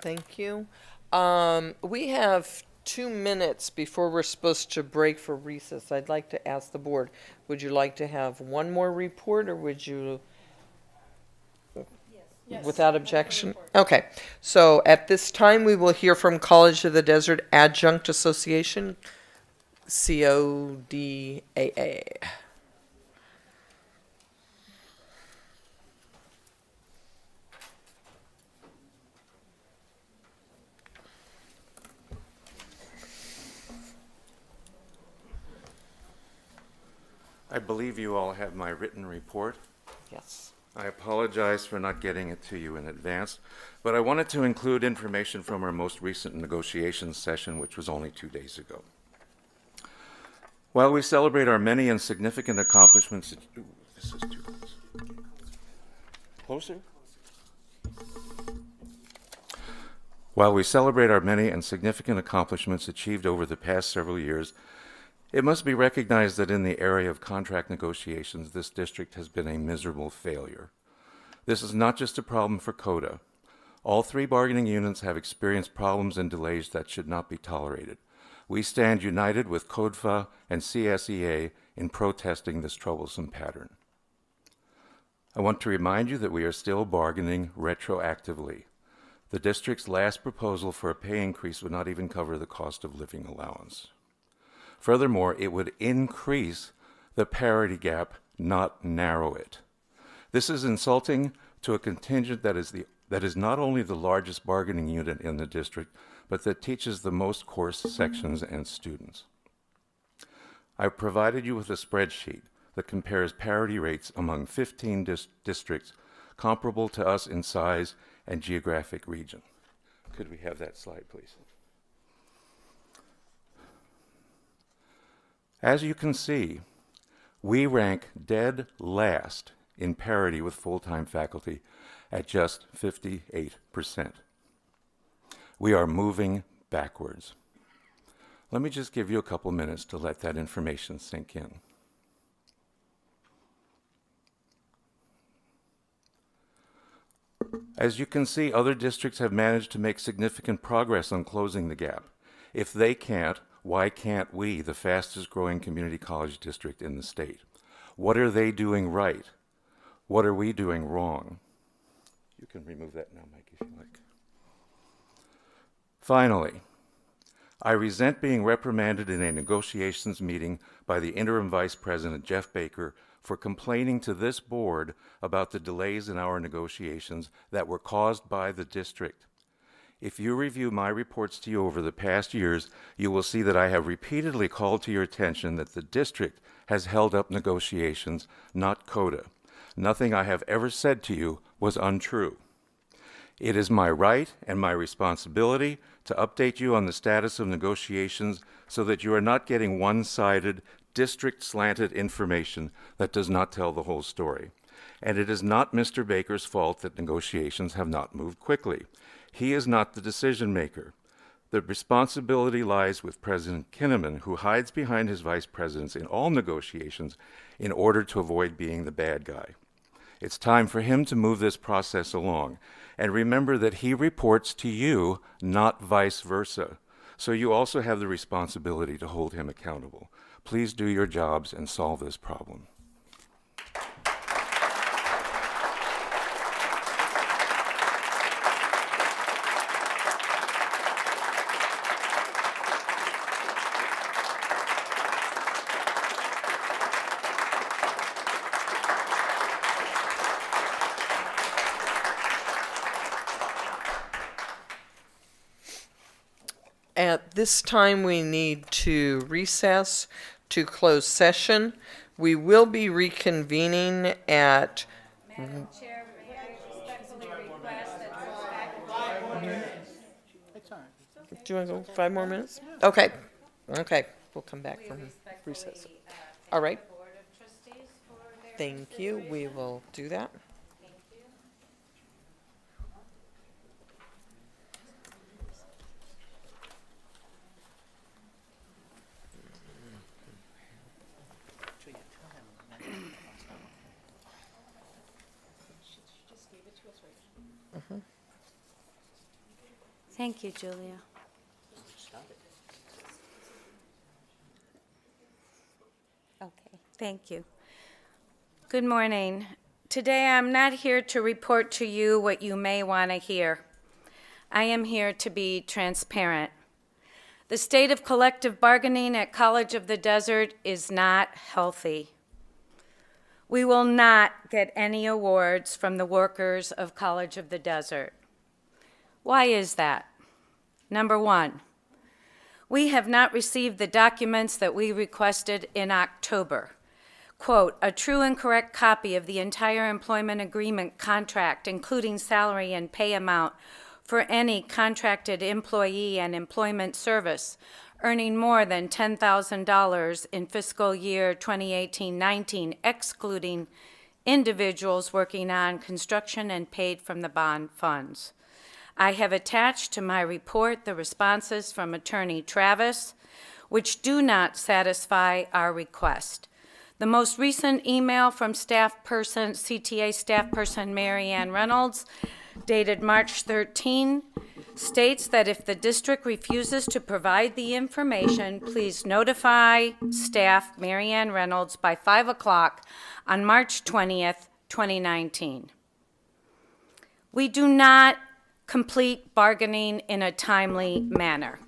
Thank you. We have 2 minutes before we're supposed to break for recess. I'd like to ask the board, would you like to have one more report, or would you? Yes. Without objection? Okay. So at this time, we will hear from College of the Desert Adjunct Association, CODAA. I believe you all have my written report. Yes. I apologize for not getting it to you in advance, but I wanted to include information from our most recent negotiations session, which was only 2 days ago. While we celebrate our many and significant accomplishments, ooh, this is too close. Closer? While we celebrate our many and significant accomplishments achieved over the past several years, it must be recognized that in the area of contract negotiations, this district has been a miserable failure. This is not just a problem for CODA. All 3 bargaining units have experienced problems and delays that should not be tolerated. We stand united with CODFA and CSEA in protesting this troublesome pattern. I want to remind you that we are still bargaining retroactively. The district's last proposal for a pay increase would not even cover the cost of living allowance. Furthermore, it would increase the parity gap, not narrow it. This is insulting to a contingent that is not only the largest bargaining unit in the district, but that teaches the most course sections and students. I've provided you with a spreadsheet that compares parity rates among 15 districts comparable to us in size and geographic region. Could we have that slide, please? As you can see, we rank dead last in parity with full-time faculty at just 58%. We are moving backwards. Let me just give you a couple minutes to let that information sink in. As you can see, other districts have managed to make significant progress on closing the gap. If they can't, why can't we, the fastest growing community college district in the state? What are they doing right? What are we doing wrong? You can remove that now, Mike, if you like. Finally, I resent being reprimanded in a negotiations meeting by the interim vice president, Jeff Baker, for complaining to this board about the delays in our negotiations that were caused by the district. If you review my reports to you over the past years, you will see that I have repeatedly called to your attention that the district has held up negotiations, not CODA. Nothing I have ever said to you was untrue. It is my right and my responsibility to update you on the status of negotiations so that you are not getting one-sided, district-slanted information that does not tell the whole story. And it is not Mr. Baker's fault that negotiations have not moved quickly. He is not the decision maker. The responsibility lies with President Kinnaman, who hides behind his vice presidents in all negotiations in order to avoid being the bad guy. It's time for him to move this process along. And remember that he reports to you, not vice versa. So you also have the responsibility to hold him accountable. Please do your jobs and solve this problem. At this time, we need to recess to close session. We will be reconvening at. Madam Chair, may I respectfully request that Do you want to go 5 more minutes? Okay. Okay. We'll come back from recess. All right. Thank you. We will do that. Thank you, Julia. Okay, thank you. Good morning. Today I'm not here to report to you what you may want to hear. I am here to be transparent. The state of collective bargaining at College of the Desert is not healthy. We will not get any awards from the workers of College of the Desert. Why is that? Number one, we have not received the documents that we requested in October. Quote, a true and correct copy of the entire employment agreement contract, including salary and pay amount for any contracted employee and employment service earning more than $10,000 in fiscal year 2018-19, excluding individuals working on construction and paid from the bond funds. I have attached to my report the responses from Attorney Travis, which do not satisfy our request. The most recent email from CTA staff person Mary Ann Reynolds, dated March 13, states that if the district refuses to provide the information, please notify staff Mary Ann Reynolds by 5 o'clock on March 20th, 2019. We do not complete bargaining in a timely manner.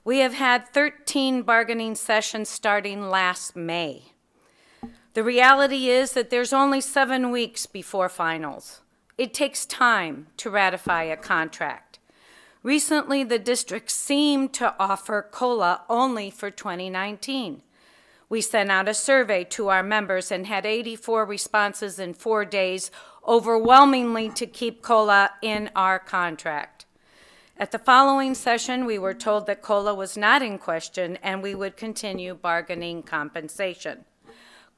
We have had 13 bargaining sessions starting last May. The reality is that there's only 7 weeks before finals. It takes time to ratify a contract. Recently, the district seemed to offer COLA only for 2019. We sent out a survey to our members and had 84 responses in 4 days, overwhelmingly to keep COLA in our contract. At the following session, we were told that COLA was not in question and we would continue bargaining compensation.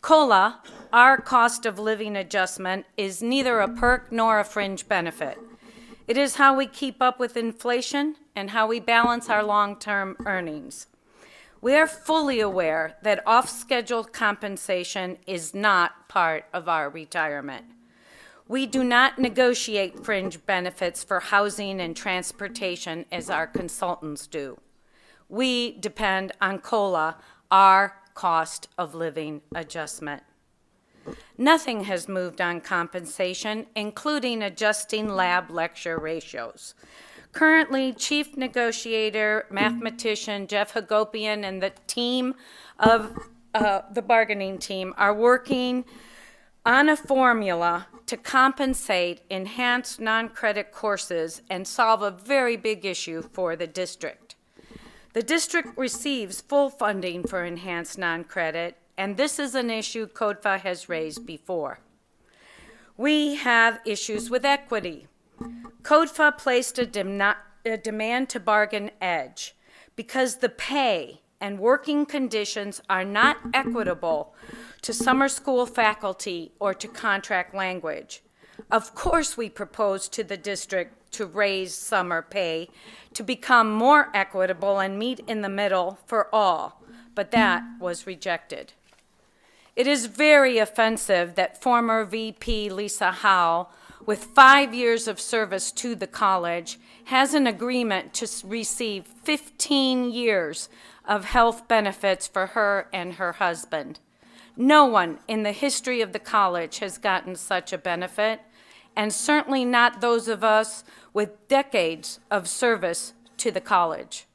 COLA, our cost of living adjustment, is neither a perk nor a fringe benefit. It is how we keep up with inflation and how we balance our long-term earnings. We are fully aware that off-schedule compensation is not part of our retirement. We do not negotiate fringe benefits for housing and transportation as our consultants do. We depend on COLA, our cost of living adjustment. Nothing has moved on compensation, including adjusting lab lecture ratios. Currently, Chief Negotiator, Mathematician Jeff Hagopian and the team of the bargaining team are working on a formula to compensate enhanced non-credit courses and solve a very big issue for the district. The district receives full funding for enhanced non-credit, and this is an issue CODFA has raised before. We have issues with equity. CODFA placed a demand to bargain edge because the pay and working conditions are not equitable to summer school faculty or to contract language. Of course, we proposed to the district to raise summer pay to become more equitable and meet in the middle for all, but that was rejected. It is very offensive that former VP Lisa Howe, with 5 years of service to the college, has an agreement to receive 15 years of health benefits for her and her husband. No one in the history of the college has gotten such a benefit, and certainly not those of us with decades of service to the college.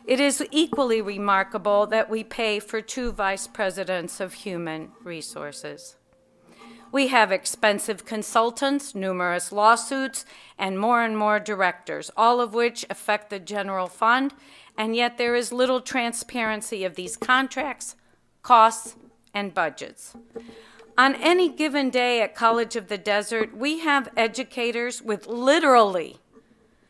It is equally remarkable that we pay for 2 vice presidents of human resources. We have expensive consultants, numerous lawsuits, and more directors, all of which affect the general fund, and yet there is little transparency of these contracts, costs, and budgets. On any given day at College of the Desert, we have educators with literally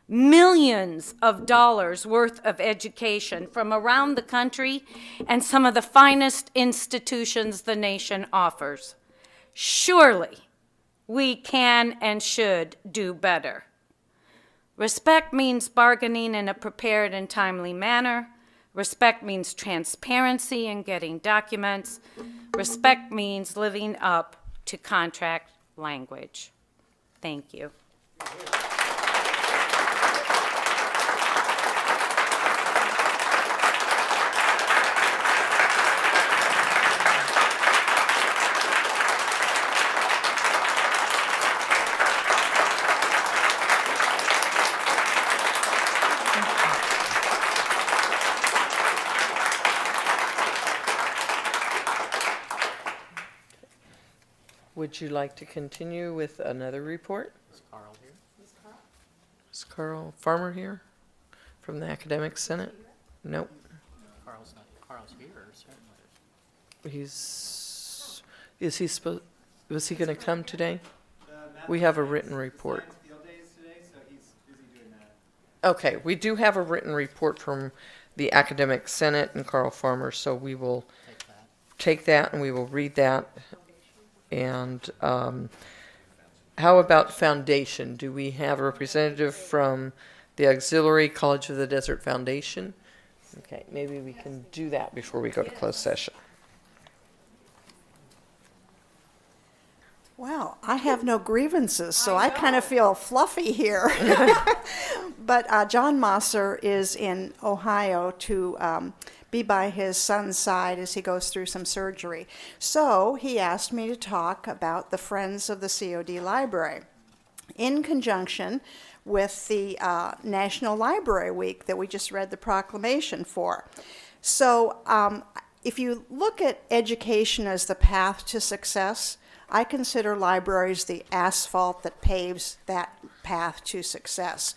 millions of dollars worth of education from around the country and some of the finest institutions the nation offers. Surely, we can and should do better. Respect means bargaining in a prepared and timely manner. Respect means transparency in getting documents. Respect means living up to contract language. Thank you. Would you like to continue with another report? Is Carl here? Is Carl Farmer here from the Academic Senate? Nope. Carl's here, certainly. Is he supposed, was he gonna come today? We have a written report. Okay, we do have a written report from the Academic Senate and Carl Farmer, so we will take that and we will read that. And how about Foundation? Do we have a representative from the Auxiliary College of the Desert Foundation? Okay, maybe we can do that before we go to closed session. Well, I have no grievances, so I kind of feel fluffy here. But John Mosser is in Ohio to be by his son's side as he goes through some surgery. So he asked me to talk about the Friends of the COD Library in conjunction with the National Library Week that we just read the proclamation for. So if you look at education as the path to success, I consider libraries the asphalt that paves that path to success.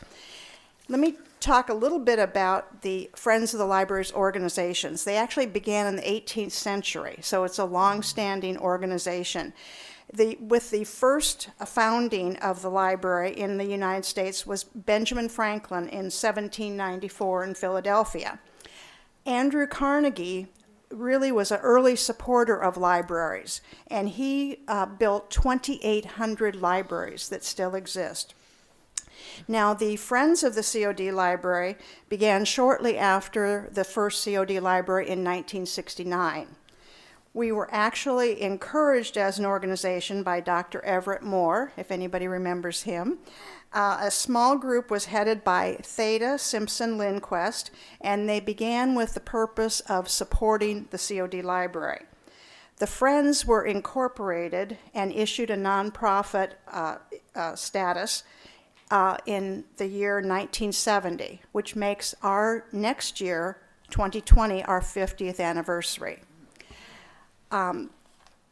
Let me talk a little bit about the Friends of the Libraries organizations. They actually began in the 18th century, so it's a long-standing organization. With the first founding of the library in the United States was Benjamin Franklin in 1794 in Philadelphia. Andrew Carnegie really was an early supporter of libraries, and he built 2,800 libraries that still exist. Now, the Friends of the COD Library began shortly after the first COD library in 1969. We were actually encouraged as an organization by Dr. Everett Moore, if anybody remembers him. A small group was headed by Theda Simpson Lindquist, and they began with the purpose of supporting the COD library. The Friends were incorporated and issued a nonprofit status in the year 1970, which makes our next year, 2020, our 50th anniversary.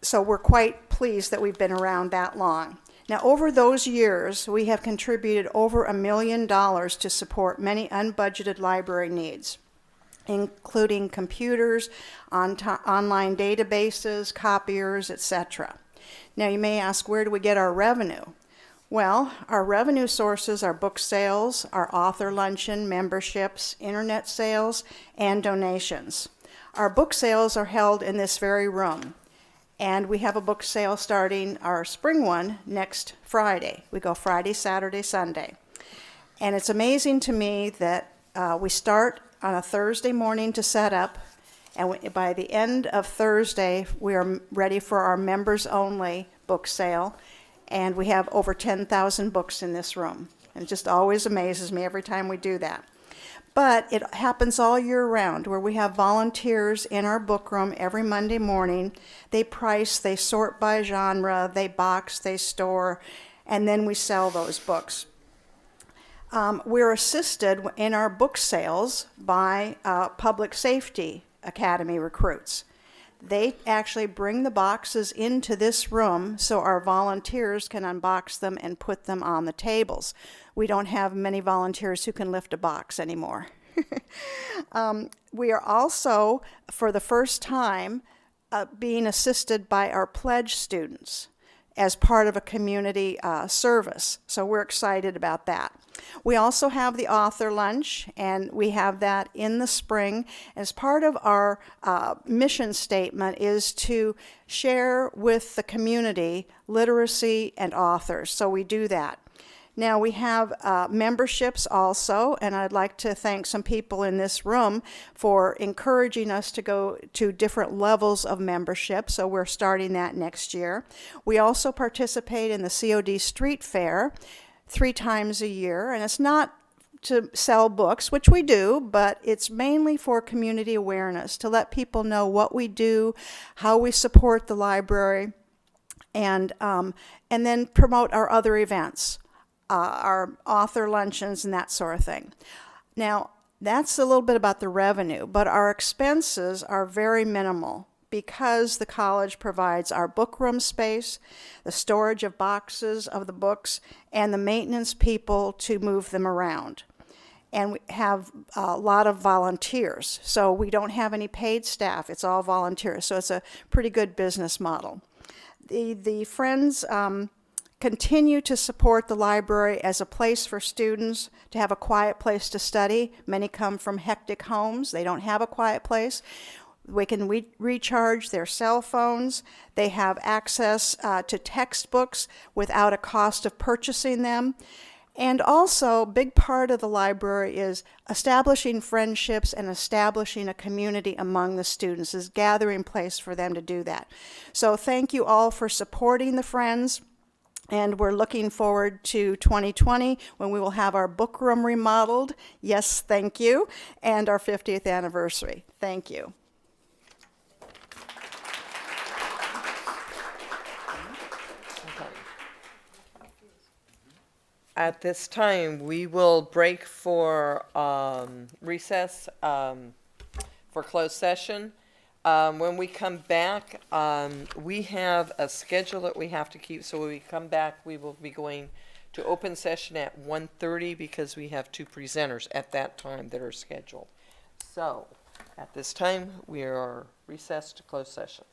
So we're quite pleased that we've been around that long. Now, over those years, we have contributed over $1 million to support many unbudgeted library needs, including computers, online databases, copiers, etc. Now, you may ask, where do we get our revenue? Well, our revenue sources are book sales, our author luncheon, memberships, internet sales, and donations. Our book sales are held in this very room. And we have a book sale starting our spring one next Friday. We go Friday, Saturday, Sunday. And it's amazing to me that we start on a Thursday morning to set up, and by the end of Thursday, we are ready for our members-only book sale, and we have over 10,000 books in this room. And it just always amazes me every time we do that. But it happens all year round, where we have volunteers in our book room every Monday morning. They price, they sort by genre, they box, they store, and then we sell those books. We're assisted in our book sales by Public Safety Academy recruits. They actually bring the boxes into this room so our volunteers can unbox them and put them on the tables. We don't have many volunteers who can lift a box anymore. We are also, for the first time, being assisted by our pledge students as part of a community service. So we're excited about that. We also have the author lunch, and we have that in the spring. As part of our mission statement is to share with the community literacy and authors. So we do that. Now we have memberships also, and I'd like to thank some people in this room for encouraging us to go to different levels of membership, so we're starting that next year. We also participate in the COD Street Fair 3 times a year, and it's not to sell books, which we do, but it's mainly for community awareness, to let people know what we do, how we support the library, and then promote our other events. Our author luncheons and that sort of thing. Now, that's a little bit about the revenue, but our expenses are very minimal because the college provides our book room space, the storage of boxes of the books, and the maintenance people to move them around. And we have a lot of volunteers. So we don't have any paid staff. It's all volunteers. So it's a pretty good business model. The Friends continue to support the library as a place for students to have a quiet place to study. Many come from hectic homes. They don't have a quiet place. We can recharge their cell phones. They have access to textbooks without a cost of purchasing them. And also, a big part of the library is establishing friendships and establishing a community among the students, is gathering place for them to do that. So thank you all for supporting the Friends. And we're looking forward to 2020 when we will have our book room remodeled. Yes, thank you. And our 50th anniversary. Thank you. At this time, we will break for recess for closed session. When we come back, we have a schedule that we have to keep. So when we come back, we will be going to open session at 1:30 because we have two presenters at that time that are scheduled. So at this time, we are recessed to closed session.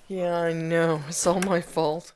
Yeah, I know. It's all my fault.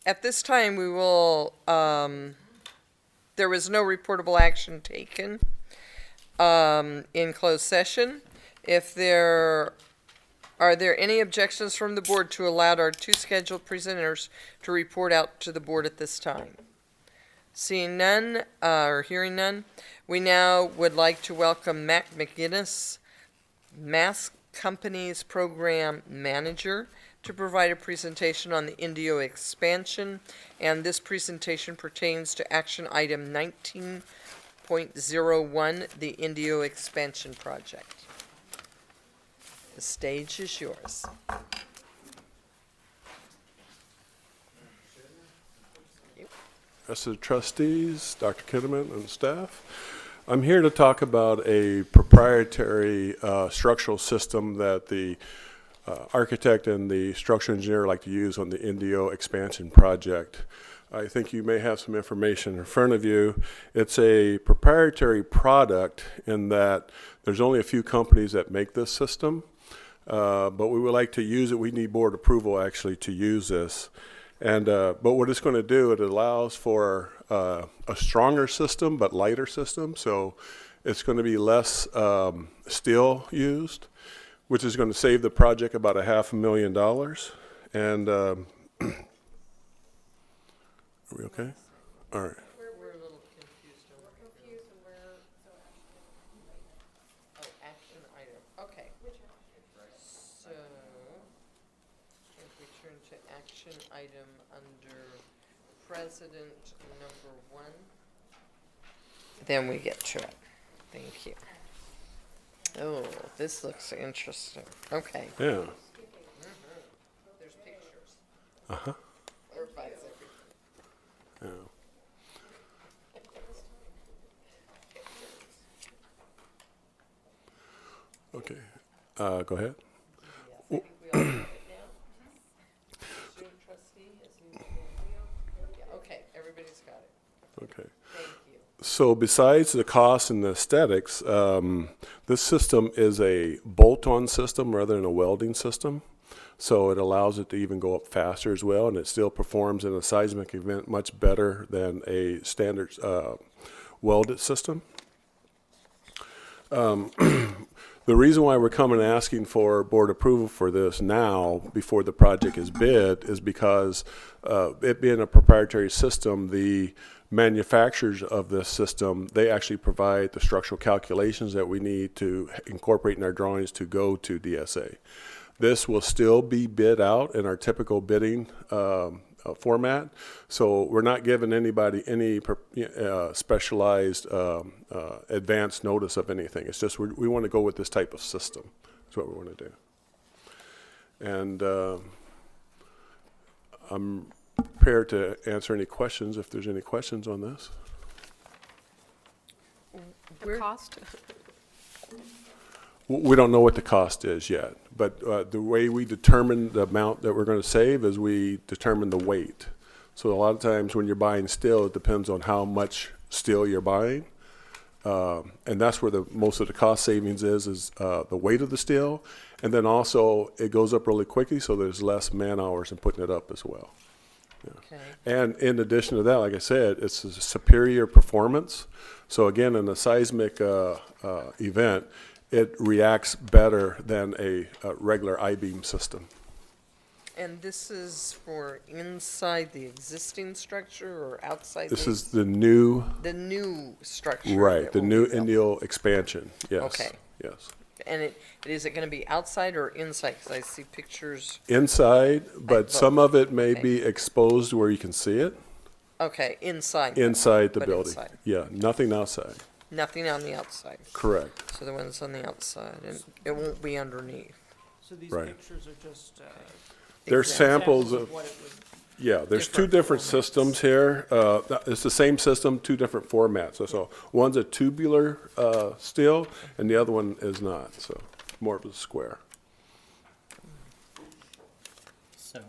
At this time, we will, there was no reportable action taken in closed session. Are there any objections from the board to allow our two scheduled presenters to report out to the board at this time? Seeing none, or hearing none, we now would like to welcome Matt McGinnis, Mass Companies Program Manager, to provide a presentation on the Indio expansion, and this presentation pertains to action item 19.01, the Indio expansion project. The stage is yours. Rest of the trustees, Dr. Kinnaman and staff. I'm here to talk about a proprietary structural system that the architect and the structural engineer like to use on the Indio expansion project. I think you may have some information in front of you. It's a proprietary product in that there's only a few companies that make this system, but we would like to use it. We need board approval actually to use this. And but what it's going to do, it allows for a stronger system but lighter system. So it's going to be less steel used, which is going to save the project about $500,000. And are we okay? All right. We're a little confused. Oh, action item, okay. So, if we turn to action item under President number 1, then we get to it. Thank you. Oh, this looks interesting. Okay. Yeah. There's pictures. Uh-huh. Clarifies everything. Yeah. Okay. Go ahead. Yes, I think we all have it now. Student trustee, is he? Yeah, okay, everybody's got it. Okay. Thank you. So besides the cost and the aesthetics, this system is a bolt-on system rather than a welding system. So it allows it to even go up faster as well, and it still performs in a seismic event much better than a standard welded system. The reason why we're coming and asking for board approval for this now, before the project is bid, is because it being a proprietary system, the manufacturers of this system, they actually provide the structural calculations that we need to incorporate in our drawings to go to DSA. This will still be bid out in our typical bidding format, so we're not giving anybody any specialized advance notice of anything. It's just we want to go with this type of system. That's what we want to do. And I'm prepared to answer any questions if there's any questions on this. The cost? We don't know what the cost is yet, but the way we determine the amount that we're going to save is we determine the weight. So a lot of times when you're buying steel, it depends on how much steel you're buying. And that's where most of the cost savings is the weight of the steel. And then also it goes up really quickly, so there's less man hours in putting it up as well. Yeah. Okay. And in addition to that, like I said, it's a superior performance. So again, in a seismic event, it reacts better than a regular I-beam system. And this is for inside the existing structure or outside? This is the new structure. right, that the will new be built. Indio expansion. Yes. Okay. Yes. And is it going to be outside or inside? Because I see pictures. Inside, but both. some of it may Okay. be exposed where you can see it. Okay, inside. Inside the but building. inside. Yeah, nothing outside. Nothing on the outside. Correct. So the one's on the outside, and it won't be underneath. So these Right. pictures are just There's samples of, what it would. yeah, there's two different systems here. It's the same system, two different formats. So one's a tubular steel, and the other one is not, so more of a square. So,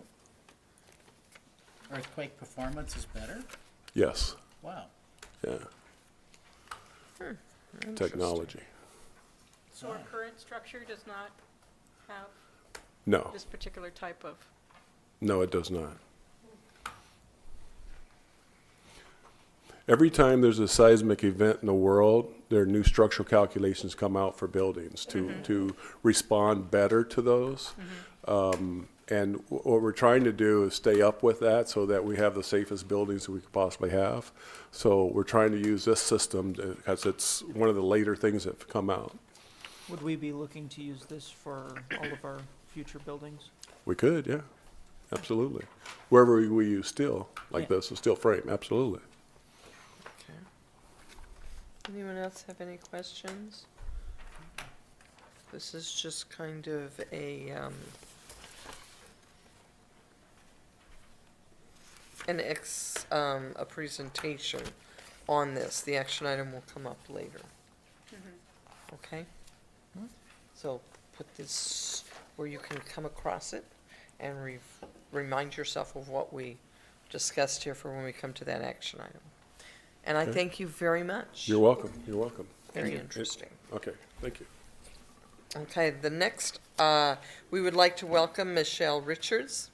earthquake performance is better? Yes, Wow. yeah, technology. So our current structure does not have No, this particular type of, no, it does not. Every time there's a seismic event in the world, there are new structural calculations come out for buildings to respond better to those. And what we're trying to do is stay up with that so that we have the safest buildings that we could possibly have. So we're trying to use this system because it's one of the later things that have come out. Would we be looking to use this for all of our future buildings? We could, yeah, absolutely. Wherever we use steel like this, a steel frame, absolutely. Anyone else have any questions? This is just kind of a presentation on this. The action item will come up later. Okay? So put this where you can come across it and remind yourself of what we discussed here for when we come to that action item. And I Okay. thank you very much. You're welcome, you're welcome. Very interesting. Okay, thank you. Okay, the next, we would like to welcome Michelle Richards.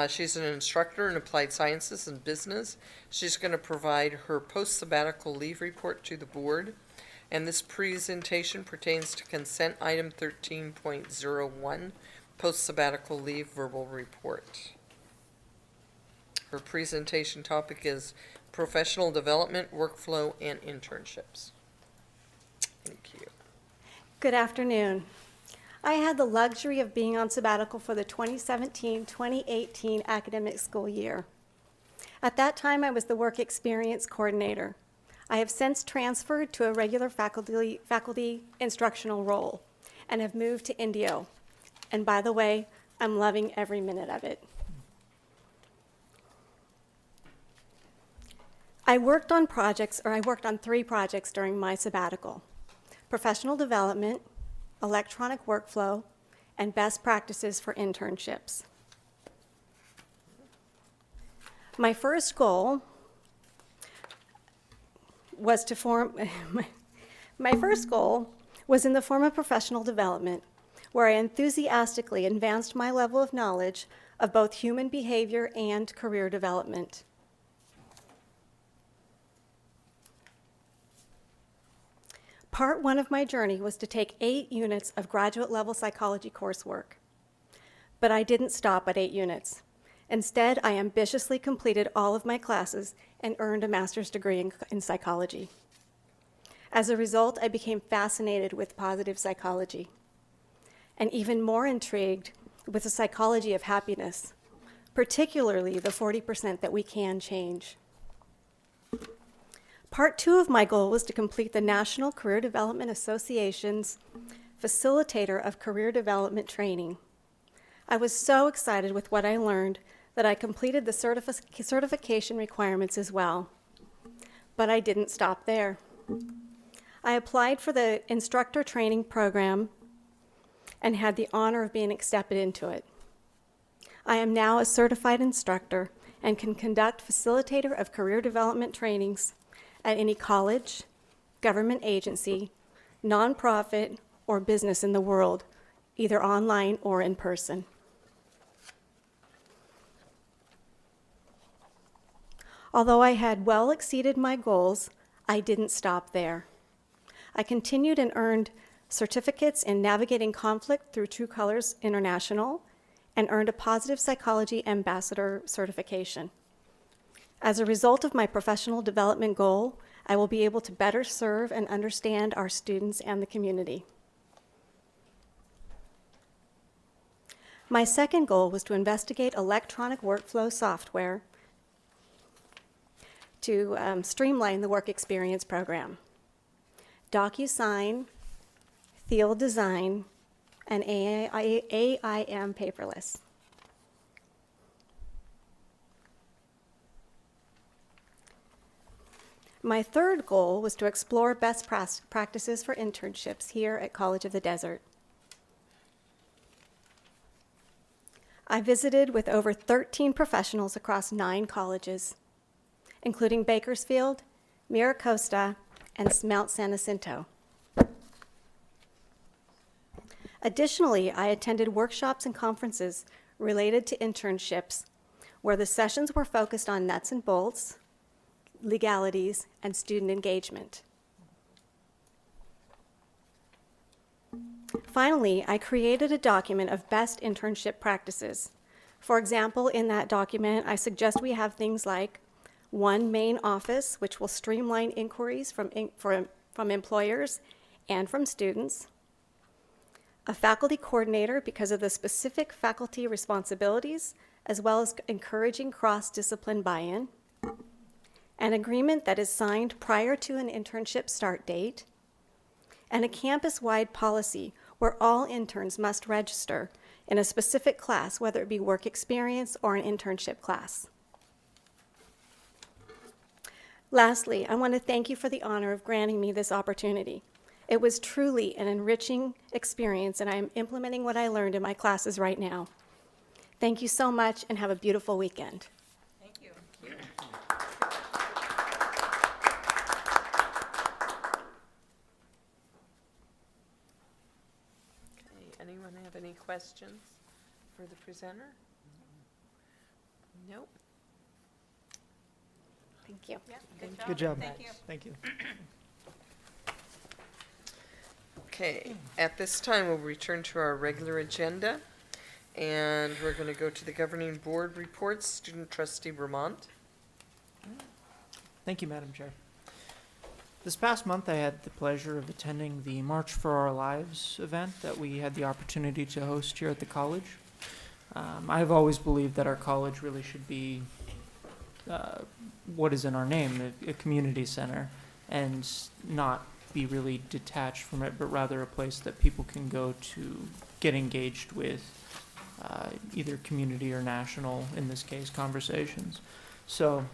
She's an instructor in applied sciences and business. She's going to provide her post-sabbatical leave report to the board. And this presentation pertains to consent item 13.01, post-sabbatical leave verbal report. Her presentation topic is professional development, workflow, and internships. Thank you. Good afternoon. I had the luxury of being on sabbatical for the 2017-2018 academic school year. At that time, I was the work experience coordinator. I have since transferred to a regular faculty instructional role and have moved to Indio. And by the way, I'm loving every minute of it. I worked on 3 projects during my sabbatical: professional development, electronic workflow, and best practices for internships. My first goal was to form, my first goal was in the form of professional development, where I enthusiastically advanced my level of knowledge of both human behavior and career development. Part 1 of my journey was to take 8 units of graduate level psychology coursework. But I didn't stop at 8 units. Instead, I ambitiously completed all of my classes and earned a master's degree in psychology. As a result, I became fascinated with positive psychology and even more intrigued with the psychology of happiness, particularly the 40% that we can change. Part 2 of my goal was to complete the National Career Development Association's Facilitator of Career Development Training. I was so excited with what I learned that I completed the certification requirements as well. But I didn't stop there. I applied for the instructor training program and had the honor of being accepted into it. I am now a certified instructor and can conduct Facilitator of Career Development trainings at any college, government agency, nonprofit, or business in the world, either online or in person. Although I had well exceeded my goals, I didn't stop there. I continued and earned certificates in navigating conflict through True Colors International and earned a positive psychology ambassador certification. As a result of my professional development goal, I will be able to better serve and understand our students and the community. My second goal was to investigate electronic workflow software to streamline the work experience program. DocuSign, Field Design, and AIM paperless. My third goal was to explore best practices for internships here at College of the Desert. I visited with over 13 professionals across 9 colleges, including Bakersfield, Miracosta, and Mount San Jacinto. Additionally, I attended workshops and conferences related to internships, where the sessions were focused on nuts and bolts, legalities, and student engagement. Finally, I created a document of best internship practices. For example, in that document, I suggest we have things like one main office, which will streamline inquiries from employers and from students, a faculty coordinator because of the specific faculty responsibilities, as well as encouraging cross-discipline buy-in, an agreement that is signed prior to an internship start date, and a campus-wide policy where all interns must register in a specific class, whether it be work experience or an internship class. Lastly, I want to thank you for the honor of granting me this opportunity. It was truly an enriching experience, and I am implementing what I learned in my classes right now. Thank you so much, and have a beautiful weekend. Thank you. Okay, anyone have any questions for the presenter? Nope. Thank you. Good job. Thank you. Thank you. Okay, at this time, we'll return to our regular agenda, and we're going to go to the governing board reports. Student trustee Vermont. Thank you, Madam Chair. This past month, I had the pleasure of attending the March for Our Lives event that we had the opportunity to host here at the college. I've always believed that our college really should be what is in our name, a community center, and not be really detached from it, but rather a place that people can go to get engaged with either community or national, in this case, conversations. So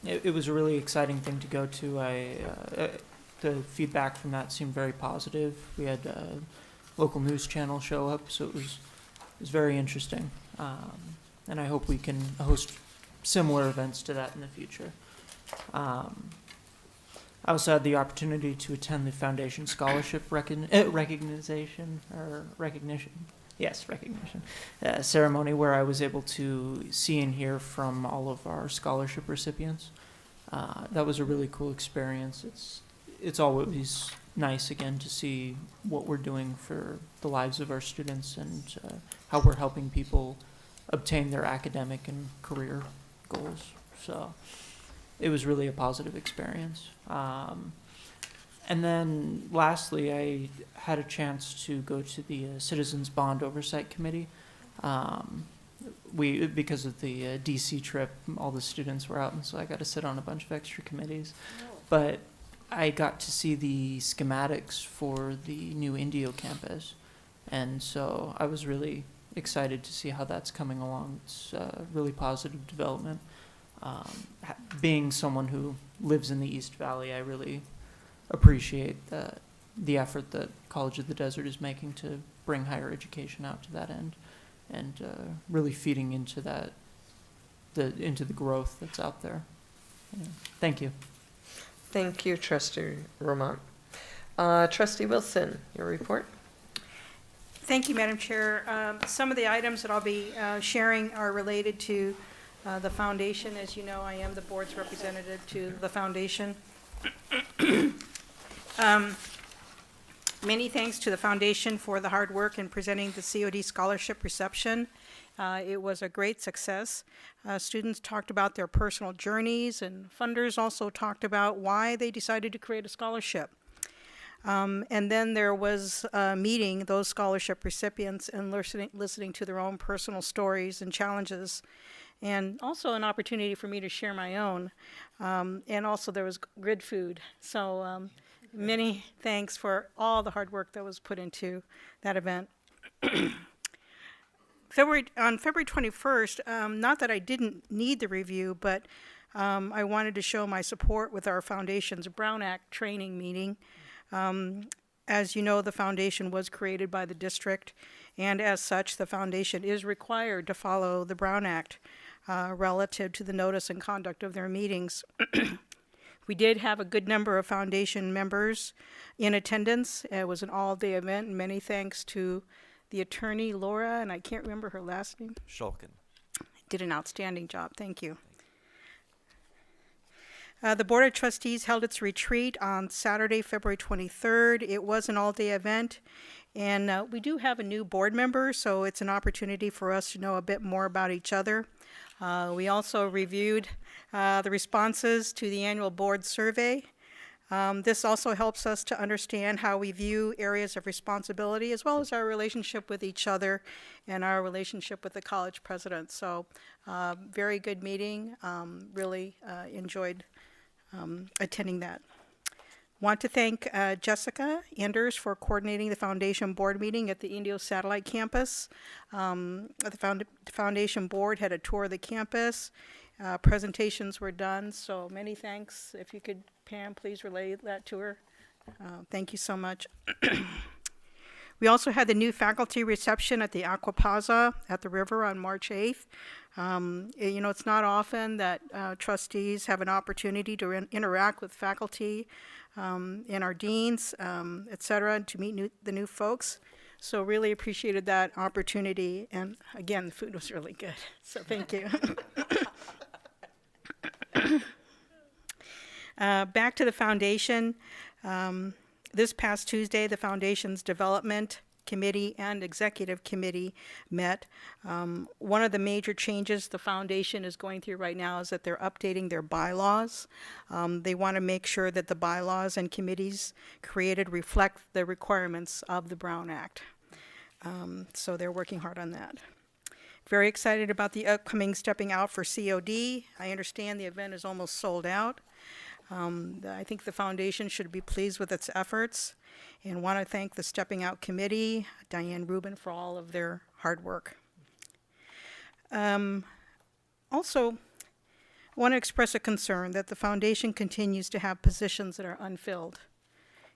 it was a really exciting thing to go to. The feedback from that seemed very positive. We had a local news channel show up, so it was very interesting. And I hope we can host similar events to that in the future. I also had the opportunity to attend the Foundation Scholarship recognition ceremony, where I was able to see and hear from all of our scholarship recipients. That was a really cool experience. It's always nice again to see what we're doing for the lives of our students and how we're helping people obtain their academic and career goals. So it was really a positive experience. And then lastly, I had a chance to go to the Citizens Bond Oversight Committee. Because of the DC trip, all the students were out, and so I got to sit on a bunch of extra committees. But I got to see the schematics for the new Indio campus, and so I was really excited to see how that's coming along. It's a really positive development. Being someone who lives in the East Valley, I really appreciate the effort that College of the Desert is making to bring higher education out to that end, and really feeding into the growth that's out there. Yeah. Thank you. Thank you, Trustee Vermont. Trustee Wilson, your report. Thank you, Madam Chair. Some of the items that I'll be sharing are related to the foundation. As you know, I am the board's representative to the foundation. Many thanks to the foundation for the hard work in presenting the COD scholarship reception. It was a great success. Students talked about their personal journeys, and funders also talked about why they decided to create a scholarship. And then there was meeting those scholarship recipients and listening to their own personal stories and challenges, and also an opportunity for me to share my own. And also there was good food. So many thanks for all the hard work that was put into that event. On February 21st, not that I didn't need the review, but I wanted to show my support with our foundation's Brown Act training meeting. As you know, the foundation was created by the district, and as such, the foundation is required to follow the Brown Act relative to the notice and conduct of their meetings. We did have a good number of foundation members in attendance. It was an all-day event, and many thanks to the attorney, Laura, and I can't remember her last name. Shulkin. Did an outstanding job. Thank you. The Board of Trustees held its retreat on Saturday, February 23rd. It was an all-day event, and we do have a new board member, so it's an opportunity for us to know a bit more about each other. We also reviewed the responses to the annual board survey. This also helps us to understand how we view areas of responsibility, as well as our relationship with each other and our relationship with the college president. So, very good meeting. Really enjoyed attending that. Want to thank Jessica Anders for coordinating the foundation board meeting at the Indio Satellite Campus. The foundation board had a tour of the campus. Presentations were done, so many thanks. If you could, Pam, please relay that to her. Thank you so much. We also had the new faculty reception at the Aqua Plaza at the river on March 8th. You know, it's not often that trustees have an opportunity to interact with faculty and our deans, et cetera, to meet the new folks. So really appreciated that opportunity. And again, the food was really good. So thank you. Back to the foundation. This past Tuesday, the foundation's development committee and executive committee met. One of the major changes the foundation is going through right now is that they're updating their bylaws. They want to make sure that the bylaws and committees created reflect the requirements of the Brown Act. So they're working hard on that. Very excited about the upcoming Stepping Out for COD. I understand the event is almost sold out. I think the foundation should be pleased with its efforts and want to thank the Stepping Out Committee, Diane Rubin, for all of their hard work. Also, I want to express a concern that the foundation continues to have positions that are unfilled.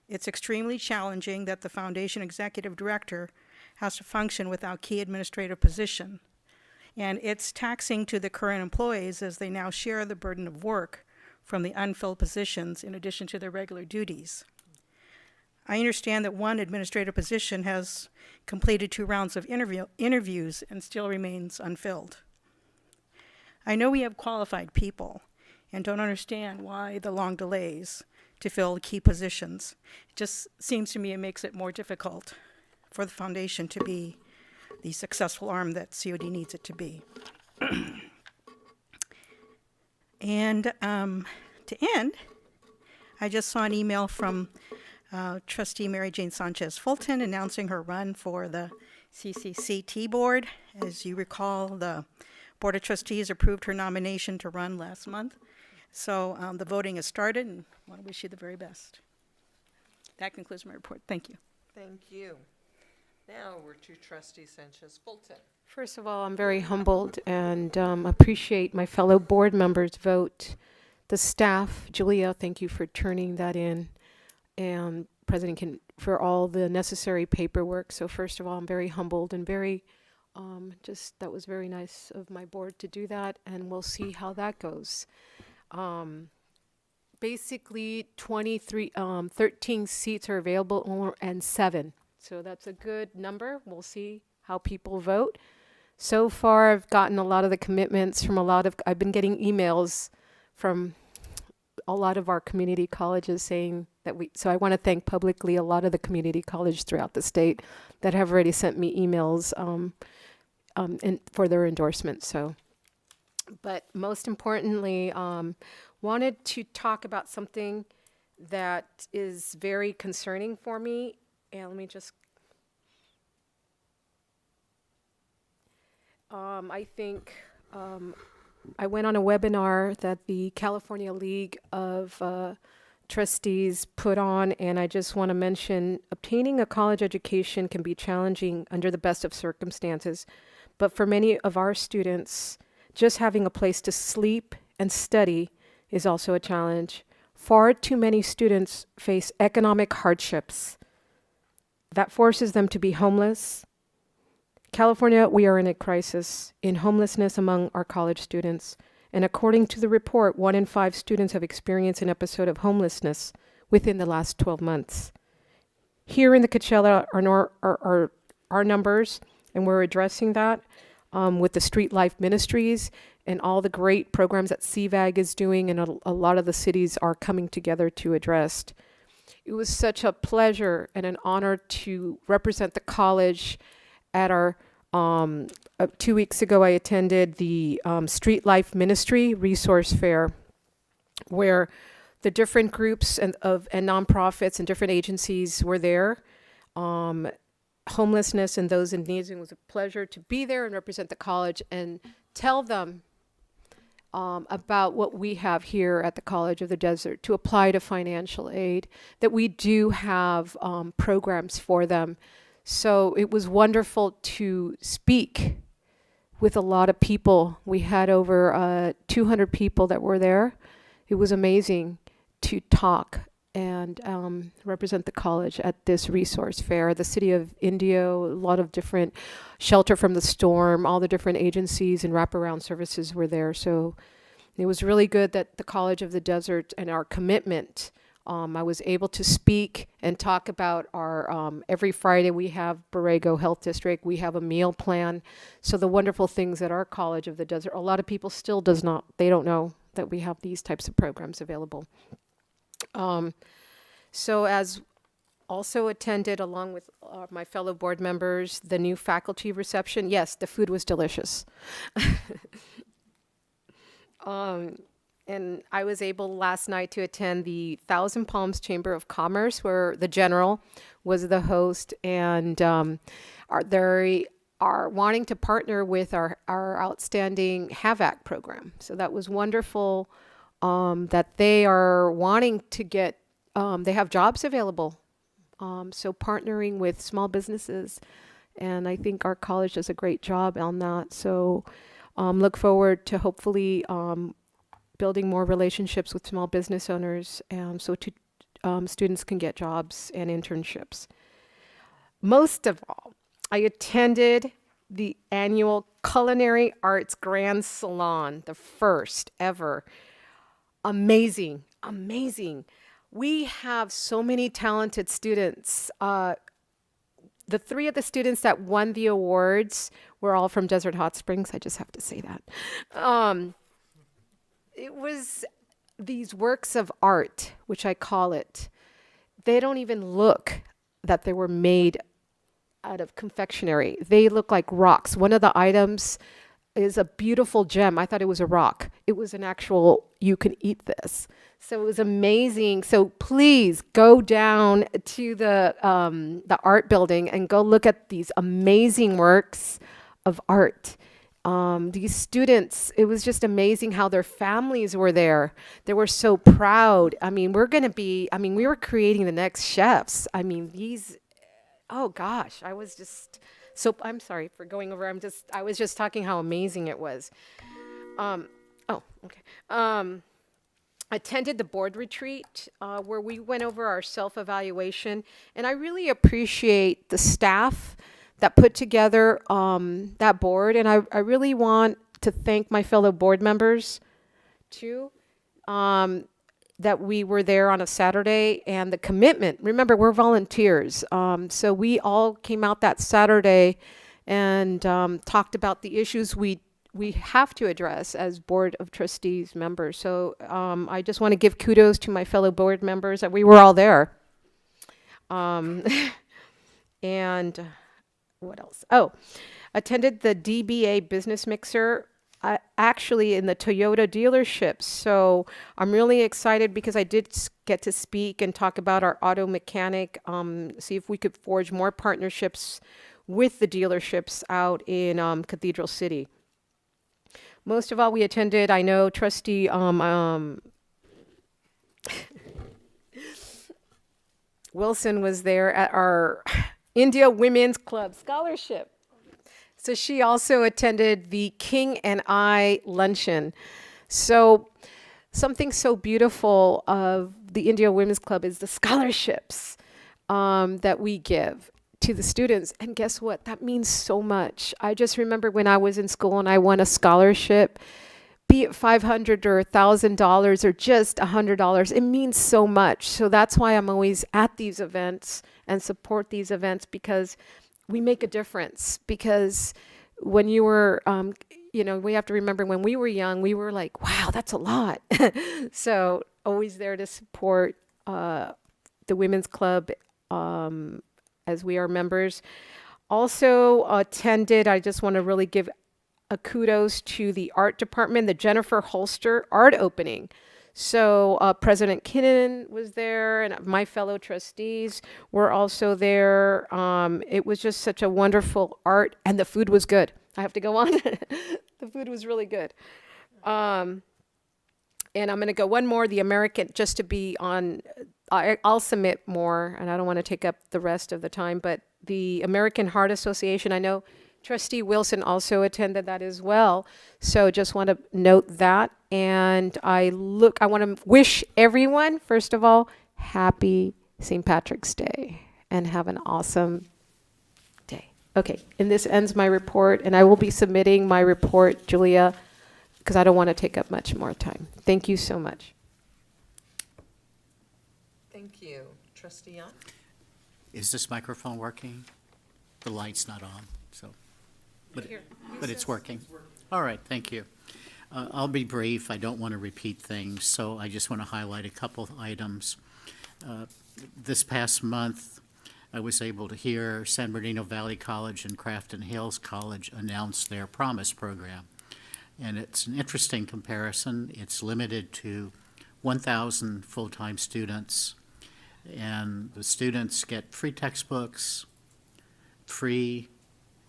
It's extremely challenging that the foundation executive director has to function without key administrative position. And it's taxing to the current employees as they now share the burden of work from the unfilled positions in addition to their regular duties. I understand that one administrative position has completed 2 rounds of interviews and still remains unfilled. I know we have qualified people and don't understand why the long delays to fill key positions. It just seems to me it makes it more difficult for the foundation to be the successful arm that COD needs it to be. And to end, I just saw an email from Trustee Mary Jane Sanchez Fulton announcing her run for the CCCT board. As you recall, the Board of Trustees approved her nomination to run last month. So the voting has started, and I want to wish you the very best. That concludes my report. Thank you. Thank you. Now we're to Trustee Sanchez Fulton. First of all, I'm very humbled and appreciate my fellow board members' vote. The staff, Julia, thank you for turning that in, and President for all the necessary paperwork. So first of all, I'm very humbled and very, that was very nice of my board to do that, and we'll see how that goes. Basically, 13 seats are available and 7. So that's a good number. We'll see how people vote. So far, I've gotten a lot of the commitments from I've been getting emails from a lot of our community colleges saying that so I want to thank publicly a lot of the community colleges throughout the state that have already sent me emails for their endorsement. So, but most importantly, wanted to talk about something that is very concerning for me. And let me just, I think I went on a webinar that the California League of Trustees put on, and I just want to mention obtaining a college education can be challenging under the best of circumstances, but for many of our students, just having a place to sleep and study is also a challenge. Far too many students face economic hardships that forces them to be homeless. California, we are in a crisis in homelessness among our college students. And according to the report, 1 in 5 students have experienced an episode of homelessness within the last 12 months. Here in the Coachella are numbers, and we're addressing that with the Street Life Ministries and all the great programs that CVAG is doing and a lot of the cities are coming together to address. It was such a pleasure and an honor to represent the college at our 2 weeks ago. I attended the Street Life Ministry Resource Fair, where the different groups and nonprofits and different agencies were there. Homelessness and those in need. It was a pleasure to be there and represent the college and tell them about what we have here at the College of the Desert to apply to financial aid, that we do have programs for them. So it was wonderful to speak with a lot of people. We had over 200 people that were there. It was amazing to talk and represent the college at this resource fair. The city of Indio, a lot of different Shelter from the Storm, all the different agencies and wraparound services were there. So it was really good that the College of the Desert and our commitment, I was able to speak and talk about our, every Friday we have Borrego Health District, we have a meal plan. So the wonderful things at our College of the Desert, a lot of people still they don't know that we have these types of programs available. So as also attended along with my fellow board members, the new faculty reception. Yes, the food was delicious. And I was able last night to attend the Thousand Palms Chamber of Commerce, where the general was the host, and they are wanting to partner with our outstanding HAVAC program. So that was wonderful. That they are wanting to get, they have jobs available. So partnering with small businesses, and I think our college does a great job on that. So look forward to hopefully building more relationships with small business owners, so students can get jobs and internships. Most of all, I attended the annual Culinary Arts Grand Salon, the first ever. Amazing, amazing. We have so many talented students. The three of the students that won the awards were all from Desert Hot Springs. I just have to say that. It was these works of art, which I call it. They don't even look that they were made out of confectionery. They look like rocks. One of the items is a beautiful gem. I thought it was a rock. It was an actual, you can eat this. So it was amazing. So please go down to the art building and go look at these amazing works of art. These students, it was just amazing how their families were there. They were so proud. I mean, we were creating the next chefs. I mean, oh gosh, I was just, so I'm sorry for going over. I was just talking how amazing it was. Attended the board retreat where we went over our self-evaluation, and I really appreciate the staff that put together that board, and I really want to thank my fellow board members too, that we were there on a Saturday, and the commitment. Remember, we're volunteers, so we all came out that Saturday and talked about the issues we have to address as Board of Trustees members. So I just want to give kudos to my fellow board members that we were all there. And what else? Oh, attended the DBA Business Mixer, actually in the Toyota dealership. So I'm really excited because I did get to speak and talk about our auto mechanic, see if we could forge more partnerships with the dealerships out in Cathedral City. Most of all, we attended, I know Trustee Wilson was there at our India Women's Club Scholarship. So she also attended the King and I luncheon. So something so beautiful of the India Women's Club is the scholarships that we give to the students. And guess what? That means so much. I just remember when I was in school and I won a scholarship, be it $500 or $1,000 or just $100, it means so much. So that's why I'm always at these events and support these events, because we make a difference, because when you were, we have to remember when we were young, we were like, wow, that's a lot. So always there to support the Women's Club as we are members. Also attended, I just want to really give a kudos to the art department, the Jennifer Holster art opening. So President Kinnan was there, and my fellow trustees were also there. It was just such a wonderful art, and the food was good. I have to go on. The food was really good. And I'm going to go one more, the American, just to be on, I'll submit more, and I don't want to take up the rest of the time, but the American Heart Association, I know Trustee Wilson also attended that as well. So just want to note that. And I want to wish everyone, first of all, happy St. Patrick's Day and have an awesome day. Okay, and this ends my report, and I will be submitting my report, Julia, because I don't want to take up much more time. Thank you so much. Thank you. Trustee Young? Is this microphone working? The light's not on, so, but it's working. All right, thank you. I'll be brief. I don't want to repeat things, so I just want to highlight a couple of items. This past month, I was able to hear San Bernardino Valley College and Crafton Hills College announce their Promise program. And it's an interesting comparison. It's limited to 1,000 full-time students, and the students get free textbooks, free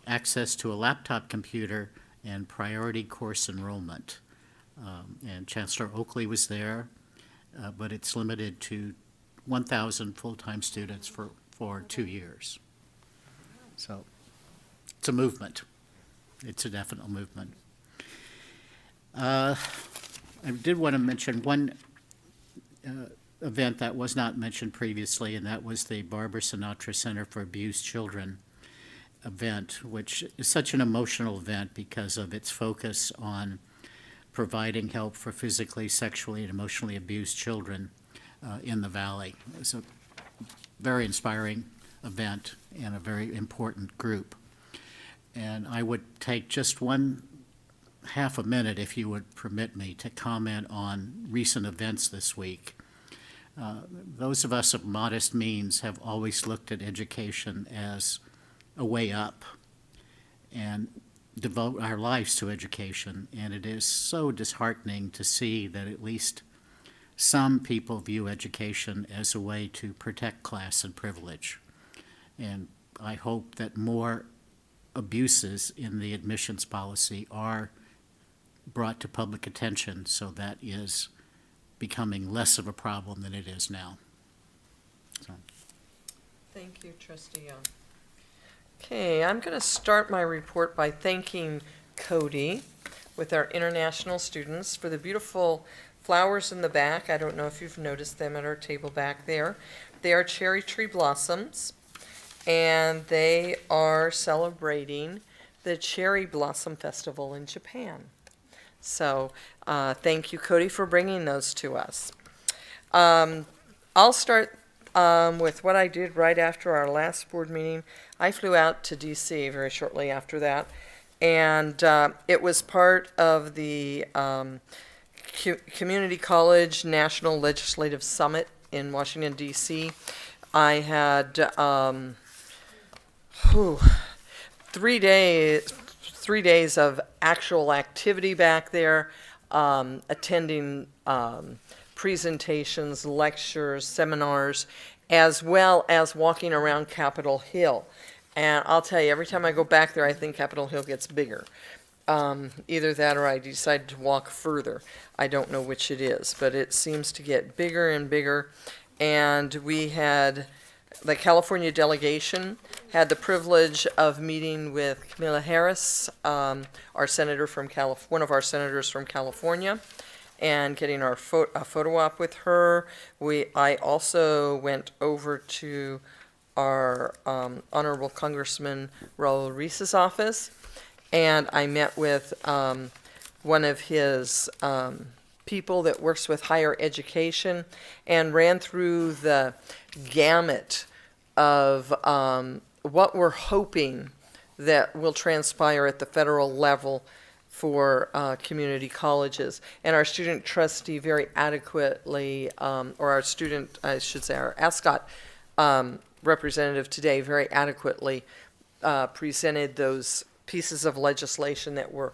access to a laptop computer, and priority course enrollment. And Chancellor Oakley was there, but it's limited to 1,000 full-time students for 2 years. So it's a movement. It's a definite movement. I did want to mention one event that was not mentioned previously, and that was the Barbara Sinatra Center for Abused Children event, which is such an emotional event because of its focus on providing help for physically, sexually, and emotionally abused children in the Valley. It's a very inspiring event and a very important group. And I would take just half a minute, if you would permit me, to comment on recent events this week. Those of us of modest means have always looked at education as a way up and devote our lives to education. And it is so disheartening to see that at least some people view education as a way to protect class and privilege. And I hope that more abuses in the admissions policy are brought to public attention so that is becoming less of a problem than it is now. So. Thank you, Trustee Young. Okay, I'm going to start my report by thanking COD with our international students for the beautiful flowers in the back. I don't know if you've noticed them at our table back there. They are cherry tree blossoms, and they are celebrating the Cherry Blossom Festival in Japan. So thank you, Cody, for bringing those to us. I'll start with what I did right after our last board meeting. I flew out to D.C. very shortly after that, and it was part of the Community College National Legislative Summit in Washington, D.C. I had 3 days of actual activity back there, attending presentations, lectures, seminars, as well as walking around Capitol Hill. And I'll tell you, every time I go back there, I think Capitol Hill gets bigger. Either that or I decide to walk further. I don't know which it is, but it seems to get bigger and bigger. And we had, the California delegation had the privilege of meeting with Kamala Harris, our senator from one of our senators from California, and getting a photo op with her. I also went over to our Honorable Congressman Raul Reese's office, and I met with one of his people that works with higher education and ran through the gamut of what we're hoping that will transpire at the federal level for community colleges. And our student trustee very adequately, or our student, I should say, our ASCOT representative today very adequately presented those pieces of legislation that were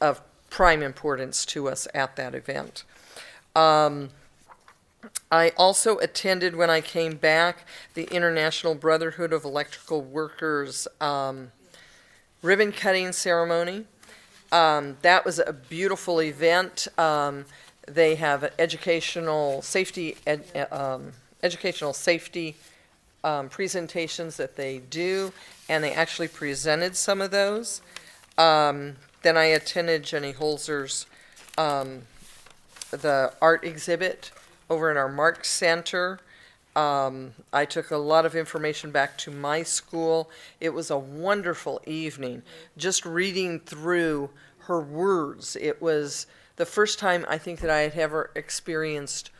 of prime importance to us at that event. I also attended, when I came back, the International Brotherhood of Electrical Workers ribbon cutting ceremony. That was a beautiful event. They have educational safety presentations that they do, and they actually presented some of those. Then I attended Jenny Holzer's the art exhibit over in our Mark Center. I took a lot of information back to my school. It was a wonderful evening, just reading through her words. It was the first time I think that I had ever experienced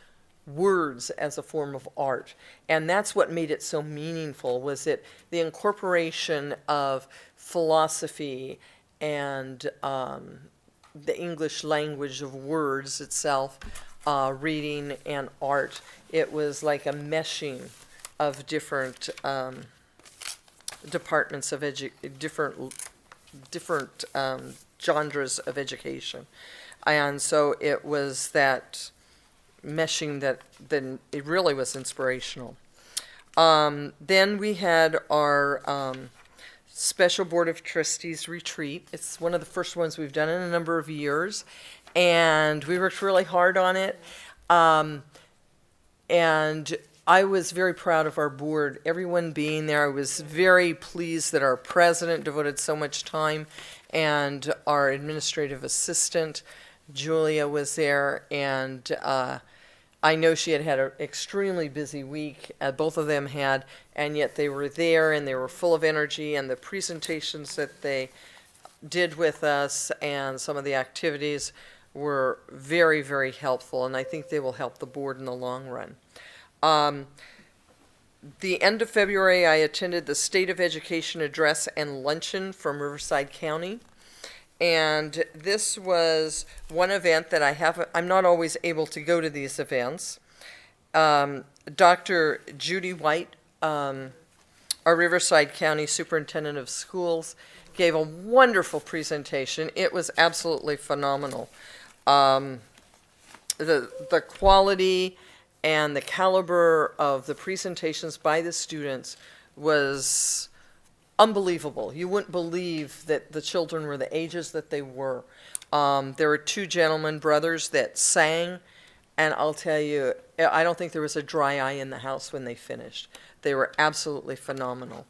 words as a form of art, and that's what made it so meaningful, was it the incorporation of philosophy and the English language of words itself, reading and art. It was like a meshing of different departments of different genres of education, and so it was that meshing that then it really was inspirational. Then we had our Special Board of Trustees retreat. It's one of the first ones we've done in a number of years, and we worked really hard on it. And I was very proud of our board, everyone being there. I was very pleased that our president devoted so much time, and our administrative assistant, Julia, was there, and I know she had an extremely busy week, both of them had, and yet they were there and they were full of energy, and the presentations that they did with us and some of the activities were very, very helpful, and I think they will help the board in the long run. The end of February, I attended the State of Education Address and Luncheon from Riverside County. And this was one event that I'm not always able to go to these events. Dr. Judy White, our Riverside County Superintendent of Schools, gave a wonderful presentation. It was absolutely phenomenal. The quality and the caliber of the presentations by the students was unbelievable. You wouldn't believe that the children were the ages that they were. There were two gentlemen brothers that sang, and I'll tell you, I don't think there was a dry eye in the house when they finished. They were absolutely phenomenal.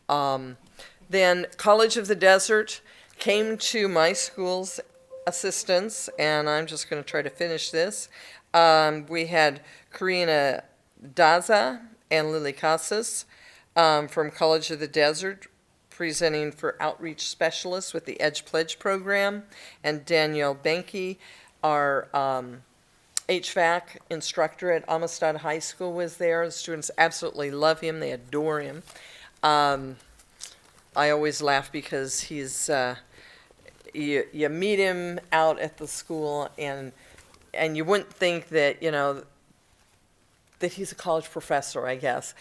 Then College of the Desert came to my school's assistance, and I'm just going to try to finish this. We had Karina Daza and Lily Casas from College of the Desert presenting for outreach specialists with the Edge Pledge program, and Danielle Benke, our HVAC instructor at Amistad High School, was there. The students absolutely love him. They adore him. I always laugh because he's you meet him out at the school, and you wouldn't think that, you know, that he's a college professor, I guess.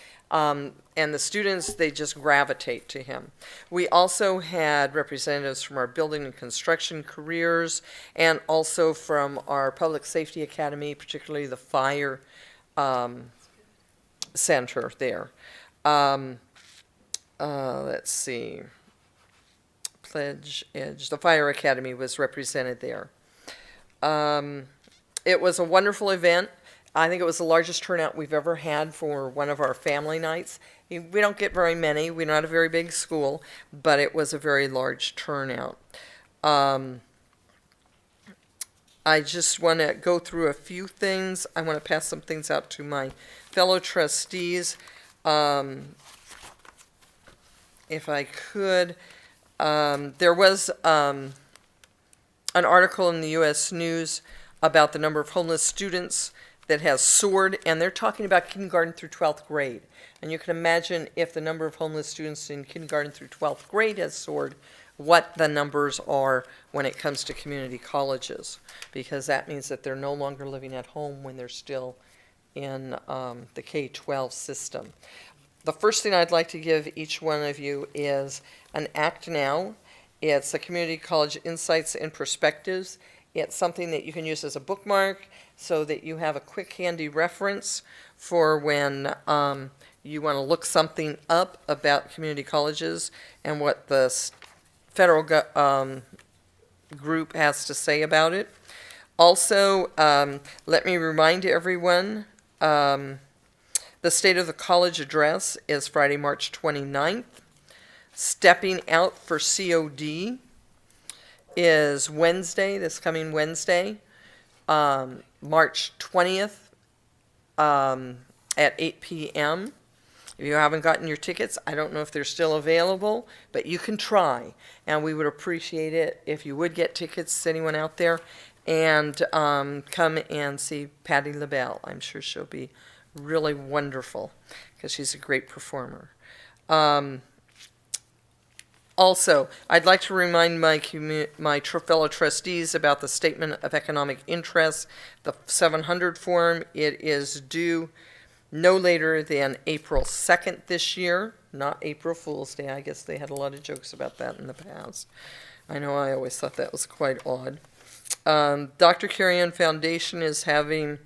And the students, they just gravitate to him. We also had representatives from our building and construction careers, and also from our public safety academy, particularly the fire center there. Let's see. Pledge Edge. The fire academy was represented there. It was a wonderful event. I think it was the largest turnout we've ever had for one of our family nights. We don't get very many. We're not a very big school, but it was a very large turnout. I just want to go through a few things. I want to pass some things out to my fellow trustees. If I could, there was an article in the U.S. News about the number of homeless students that has soared, and they're talking about kindergarten through 12th grade. And you can imagine if the number of homeless students in kindergarten through 12th grade has soared, what the numbers are when it comes to community colleges, because that means that they're no longer living at home when they're still in the K-12 system. The first thing I'd like to give each one of you is an Act Now. It's a Community College Insights and Perspectives. It's something that you can use as a bookmark so that you have a quick, handy reference for when you want to look something up about community colleges and what the federal group has to say about it. Also, let me remind everyone, the State of the College address is Friday, March 29th. Stepping out for COD is Wednesday, this coming Wednesday, March 20th at 8 p.m. If you haven't gotten your tickets, I don't know if they're still available, but you can try. And we would appreciate it if you would get tickets, anyone out there, and come and see Patti LaBelle. I'm sure she'll be really wonderful because she's a great performer. Also, I'd like to remind my fellow trustees about the Statement of Economic Interest, the 700 form. It is due no later than April 2nd this year, not April Fool's Day. I guess they had a lot of jokes about that in the past. I know I always thought that was quite odd. Dr. Carrion Foundation is having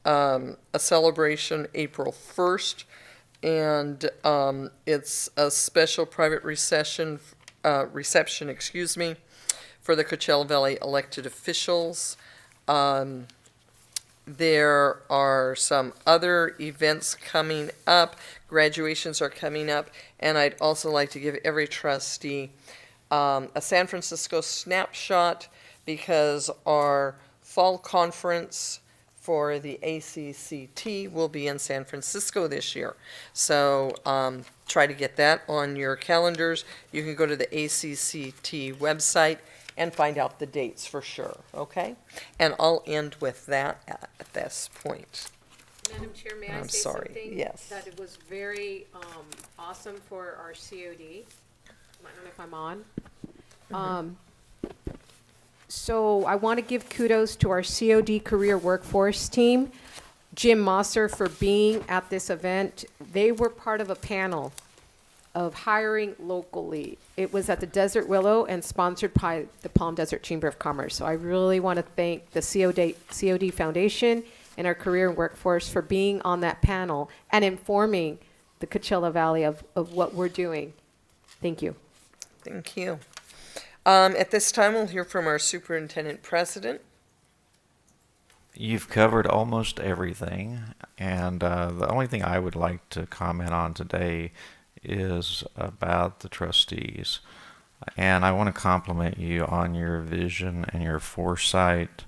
a celebration April 1st, and it's a special private reception, for the Coachella Valley elected officials. There are some other events coming up. Graduations are coming up. And I'd also like to give every trustee a San Francisco snapshot, because our fall conference for the ACCT will be in San Francisco this year. So try to get that on your calendars. You can go to the ACCT website and find out the dates for sure, okay? And I'll end with that at this point. Madam Chair, may I I'm say sorry. something? Yes. That it was very awesome for our COD. I don't know if I'm on. So I want to give kudos to our COD career workforce team, Jim Mosser, for being at this event. They were part of a panel of hiring locally. It was at the Desert Willow and sponsored by the Palm Desert Chamber of Commerce. So I really want to thank the COD Foundation and our career and workforce for being on that panel and informing the Coachella Valley of what we're doing. Thank you. Thank you. At this time, we'll hear from our superintendent president. You've covered almost everything, and the only thing I would like to comment on today is about the trustees. And I want to compliment you on your vision and your foresight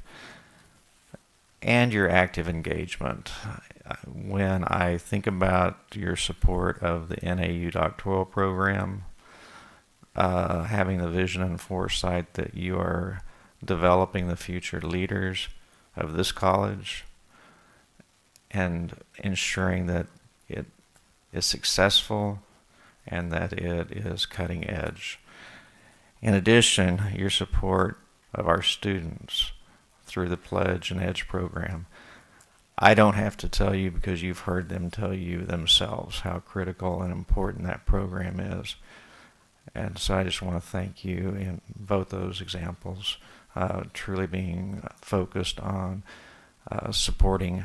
and your active engagement. When I think about your support of the NAU doctoral program, having the vision and foresight that you are developing the future leaders of this college and ensuring that it is successful and that it is cutting edge. In addition, your support of our students through the Pledge and Edge program. I don't have to tell you, because you've heard them tell you themselves how critical and important that program is. And so I just want to thank you in both those examples, truly being focused on supporting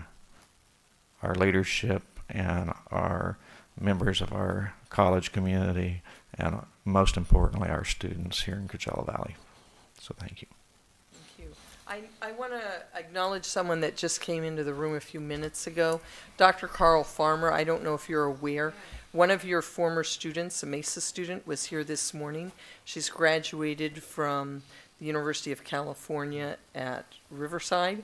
our leadership and our members of our college community, and most importantly, our students here in Coachella Valley. So thank you. Thank you. I want to acknowledge someone that just came into the room a few minutes ago, Dr. Carl Farmer. I don't know if you're aware. One of your former students, a Mesa student, was here this morning. She's graduated from the University of California at Riverside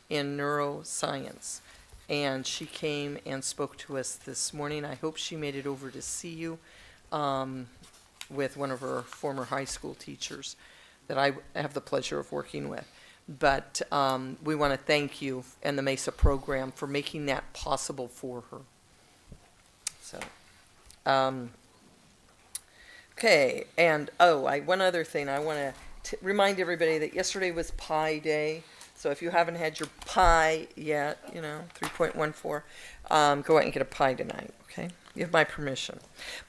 in neuroscience. And she came and spoke to us this morning. I hope she made it over to see you with one of her former high school teachers that I have the pleasure of working with. But we want to thank you and the MESA program for making that possible for her. So, okay, and one other thing, I want to remind everybody that yesterday was Pie Day. So if you haven't had your pie yet, 3.14, go out and get a pie tonight, okay? You have my permission.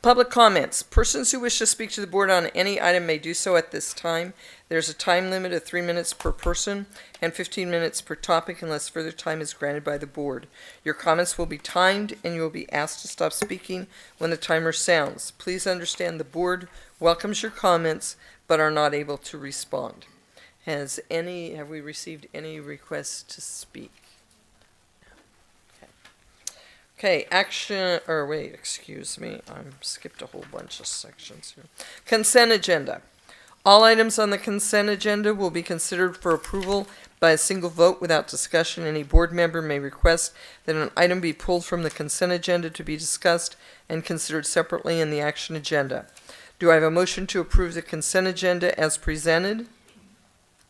Public comments. Persons who wish to speak to the board on any item may do so at this time. There's a time limit of 3 minutes per person and 15 minutes per topic unless further time is granted by the board. Your comments will be timed and you will be asked to stop speaking when the timer sounds. Please understand the board welcomes your comments but are not able to respond. Have we received any requests to speak? Okay, excuse me, I skipped a whole bunch of sections here. Consent agenda. All items on the consent agenda will be considered for approval by a single vote without discussion. Any board member may request that an item be pulled from the consent agenda to be discussed and considered separately in the action agenda. Do I have a motion to approve the consent agenda as presented?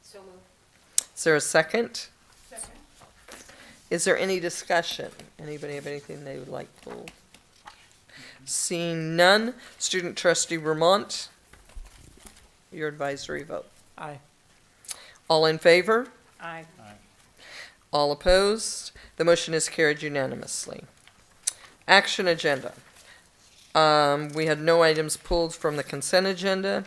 So moved. Is there a second? Second. Is there any discussion? Anybody have anything they would like pulled? Seeing none, student trustee Vermont, your advisory vote. Aye. All in favor? Aye. All opposed? The motion is carried unanimously. Action agenda. We had no items pulled from the consent agenda.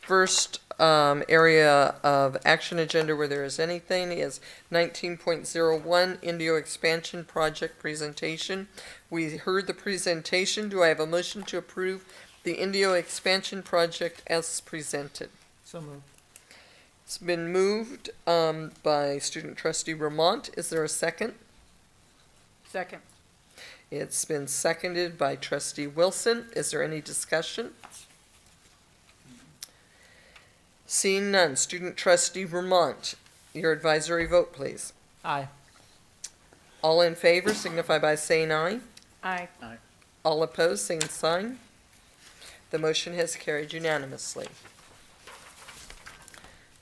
First area of action agenda where there is anything is 19.01 Indio Expansion Project presentation. We heard the presentation. Do I have a motion to approve the Indio Expansion Project as presented? So moved. It's been moved by student trustee Vermont. Is there a second? Second. It's been seconded by trustee Wilson. Is there any discussion? Seeing none, student trustee Vermont, your advisory vote, please. Aye. All in favor signify by saying aye. Aye. Aye. All opposed, same sign. The motion has carried unanimously.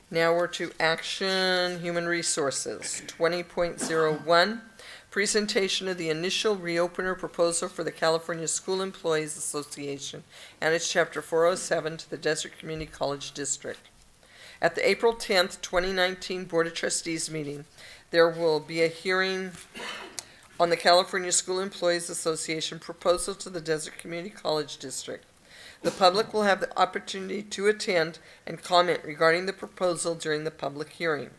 Now we're to action, human resources, 20.01. Presentation of the initial reopener proposal for the California School Employees Association and its Chapter 407 to the Desert Community College District. At the April 10th, 2019 Board of Trustees meeting, there will be a hearing on the California School Employees Association proposal to the Desert Community College District. The public will have the opportunity to attend and comment regarding the proposal during the public hearing.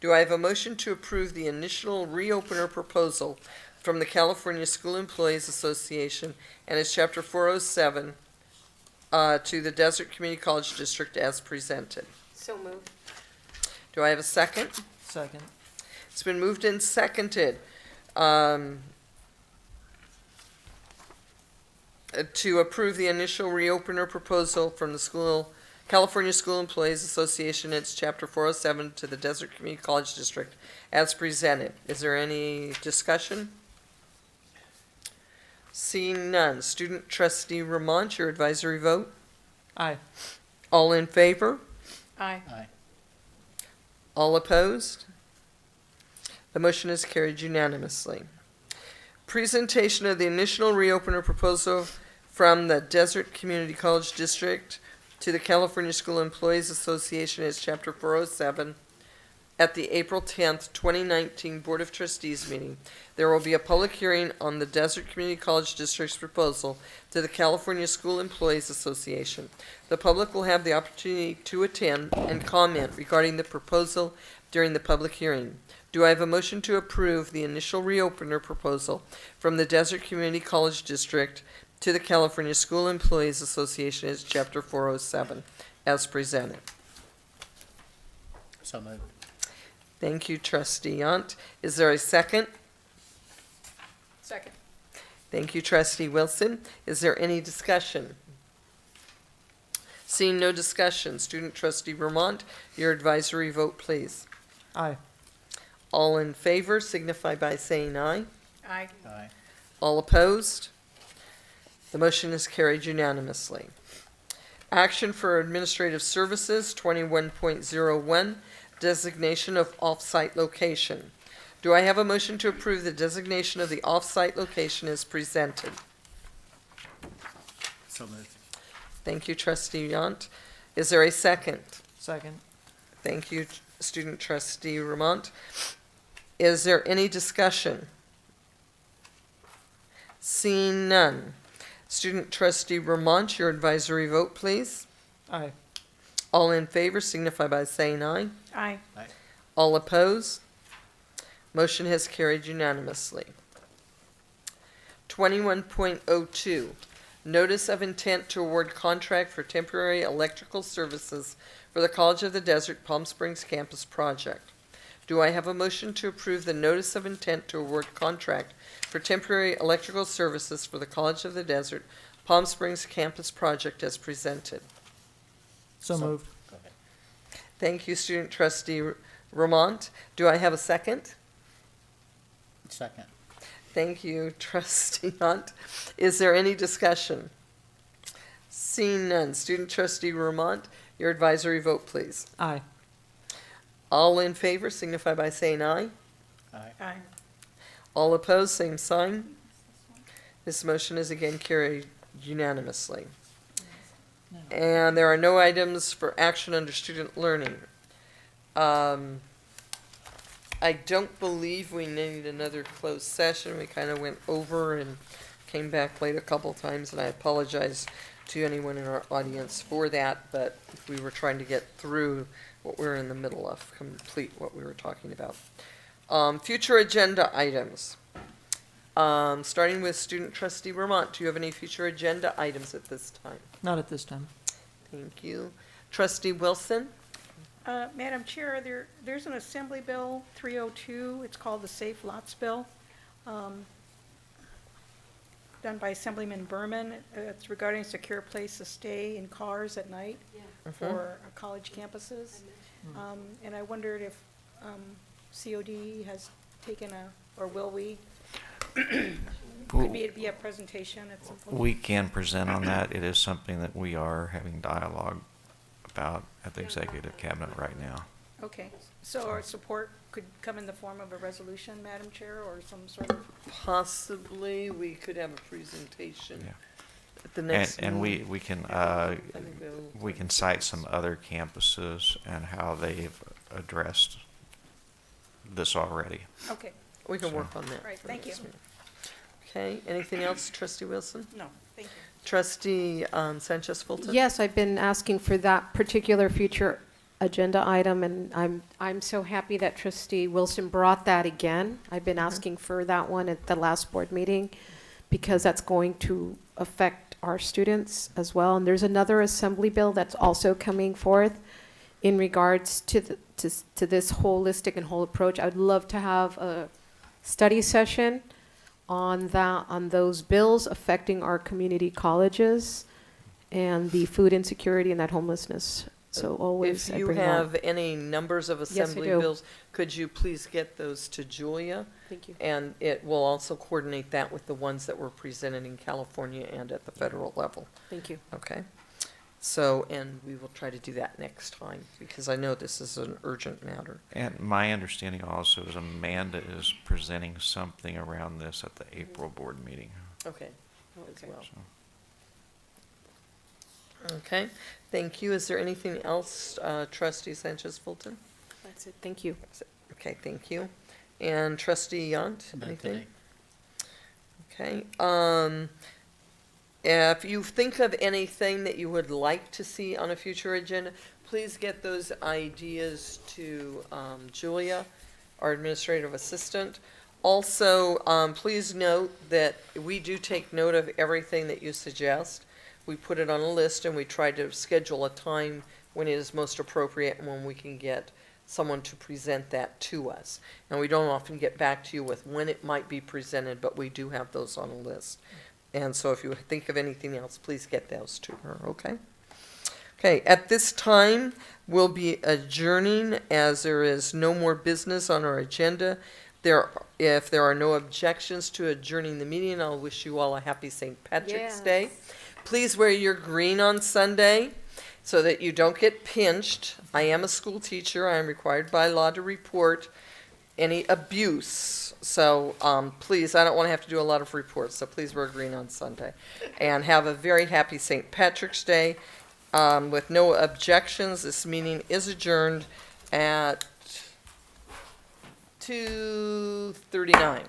Do I have a motion to approve the initial reopener proposal from the California School Employees Association and its Chapter 407 to the Desert Community College District as presented? So moved. Do I have a second? Second. It's been moved and seconded to approve the initial reopener proposal from the California School Employees Association, its Chapter 407 to the Desert Community College District as presented. Is there any discussion? Seeing none, student trustee Vermont, your advisory vote. Aye. All in favor? Aye. Aye. All opposed? The motion is carried unanimously. Presentation of the initial reopener proposal from the Desert Community College District to the California School Employees Association as Chapter 407 at the April 10th, 2019 Board of Trustees meeting. There will be a public hearing on the Desert Community College District's proposal to the California School Employees Association. The public will have the opportunity to attend and comment regarding the proposal during the public hearing. Do I have a motion to approve the initial reopener proposal from the Desert Community College District to the California School Employees Association as Chapter 407 as presented? So moved. Thank you, trustee Yant. Is there a second? Second. Thank you, trustee Wilson. Is there any discussion? Seeing no discussion, student trustee Vermont, your advisory vote, please. Aye. All in favor signify by saying aye. Aye. Aye. All opposed? The motion is carried unanimously. Action for Administrative Services, 21.01, designation of off-site location. Do I have a motion to approve the designation of the off-site location as presented? So moved. Thank you, trustee Yant. Is there a second? Second. Thank you, student trustee Ramont. Is there any discussion? Seeing none. Student trustee Ramont, your advisory vote, please. Aye. All in favor signify by saying aye. Aye. All opposed? Motion has carried unanimously. 21.02, notice of intent to award contract for temporary electrical services for the College of the Desert Palm Springs campus project. Do I have a motion to approve the notice of intent to award contract for temporary electrical services for the College of the Desert Palm Springs campus project as presented? So moved. Thank you, student trustee Ramont. Do I have a second? Second. Thank you, trustee Hunt. Is there any discussion? Seeing none. Student trustee Ramont, your advisory vote, please. Aye. All in favor signify by saying aye. Aye. All opposed, same sign. This motion is again carried unanimously. And there are no items for action under student learning. I don't believe we need another closed session. We kind of went over and came back late a couple times, and I apologize to anyone in our audience for that, but we were trying to get through what we were in the middle of, complete what we were talking about. Future agenda items. Starting with student trustee Vermont, do you have any future agenda items at this time? Not at this time. Thank you. Trustee Wilson? Madam Chair, there's an Assembly Bill 302. It's called the Safe Lots Bill, done by Assemblyman Berman. It's regarding secure place to stay in cars at night for college campuses. And I wondered if COD has taken or will we? Could be a presentation at some point. We can present on that. It is something that we are having dialogue about at the executive cabinet right now. Okay, so our support could come in the form of a resolution, Madam Chair, or some sort of? Possibly, we could have a presentation Yeah. at the next And meeting. we can cite some other campuses and how they've addressed this already. Okay. We can work on that. Right, for thank you. next meeting. Okay, anything else, trustee Wilson? No, thank you. Trustee Sanchez Fulton? Yes, I've been asking for that particular future agenda item, and I'm so happy that Trustee Wilson brought that again. I've been asking for that one at the last board meeting because that's going to affect our students as well. And there's another assembly bill that's also coming forth in regards to this holistic and whole approach. I would love to have a study session on those bills affecting our community colleges and the food insecurity and that homelessness. So always If I you bring that. have any numbers of Yes, I assembly do. bills, could you please get those to Julia? Thank you. And it will also coordinate that with the ones that were presented in California and at the federal level. Thank you. Okay. So, and we will try to do that next time, because I know this is an urgent matter. And my understanding also is Amanda is presenting something around this at the April board meeting. Okay, as well. Okay, thank you. Is there anything else, trustee Sanchez Fulton? That's it. Thank you. Okay, thank you. And trustee Yant, Not anything? today. Okay, if you think of anything that you would like to see on a future agenda, please get those ideas to Julia, our administrative assistant. Also, please note that we do take note of everything that you suggest. We put it on a list and we try to schedule a time when it is most appropriate and when we can get someone to present that to us. And we don't often get back to you with when it might be presented, but we do have those on a list. And so if you think of anything else, please get those to her, okay? Okay, at this time, we'll be adjourning as there is no more business on our agenda. If there are no objections to adjourning the meeting, I'll wish you all a happy St. Patrick's Day. Please wear your green on Sunday. so that you don't get pinched. I am a school teacher. I am required by law to report any abuse. So please, I don't want to have to do a lot of reports, so please wear green on Sunday. And have a very happy St. Patrick's Day. With no objections, this meeting is adjourned at 2:39.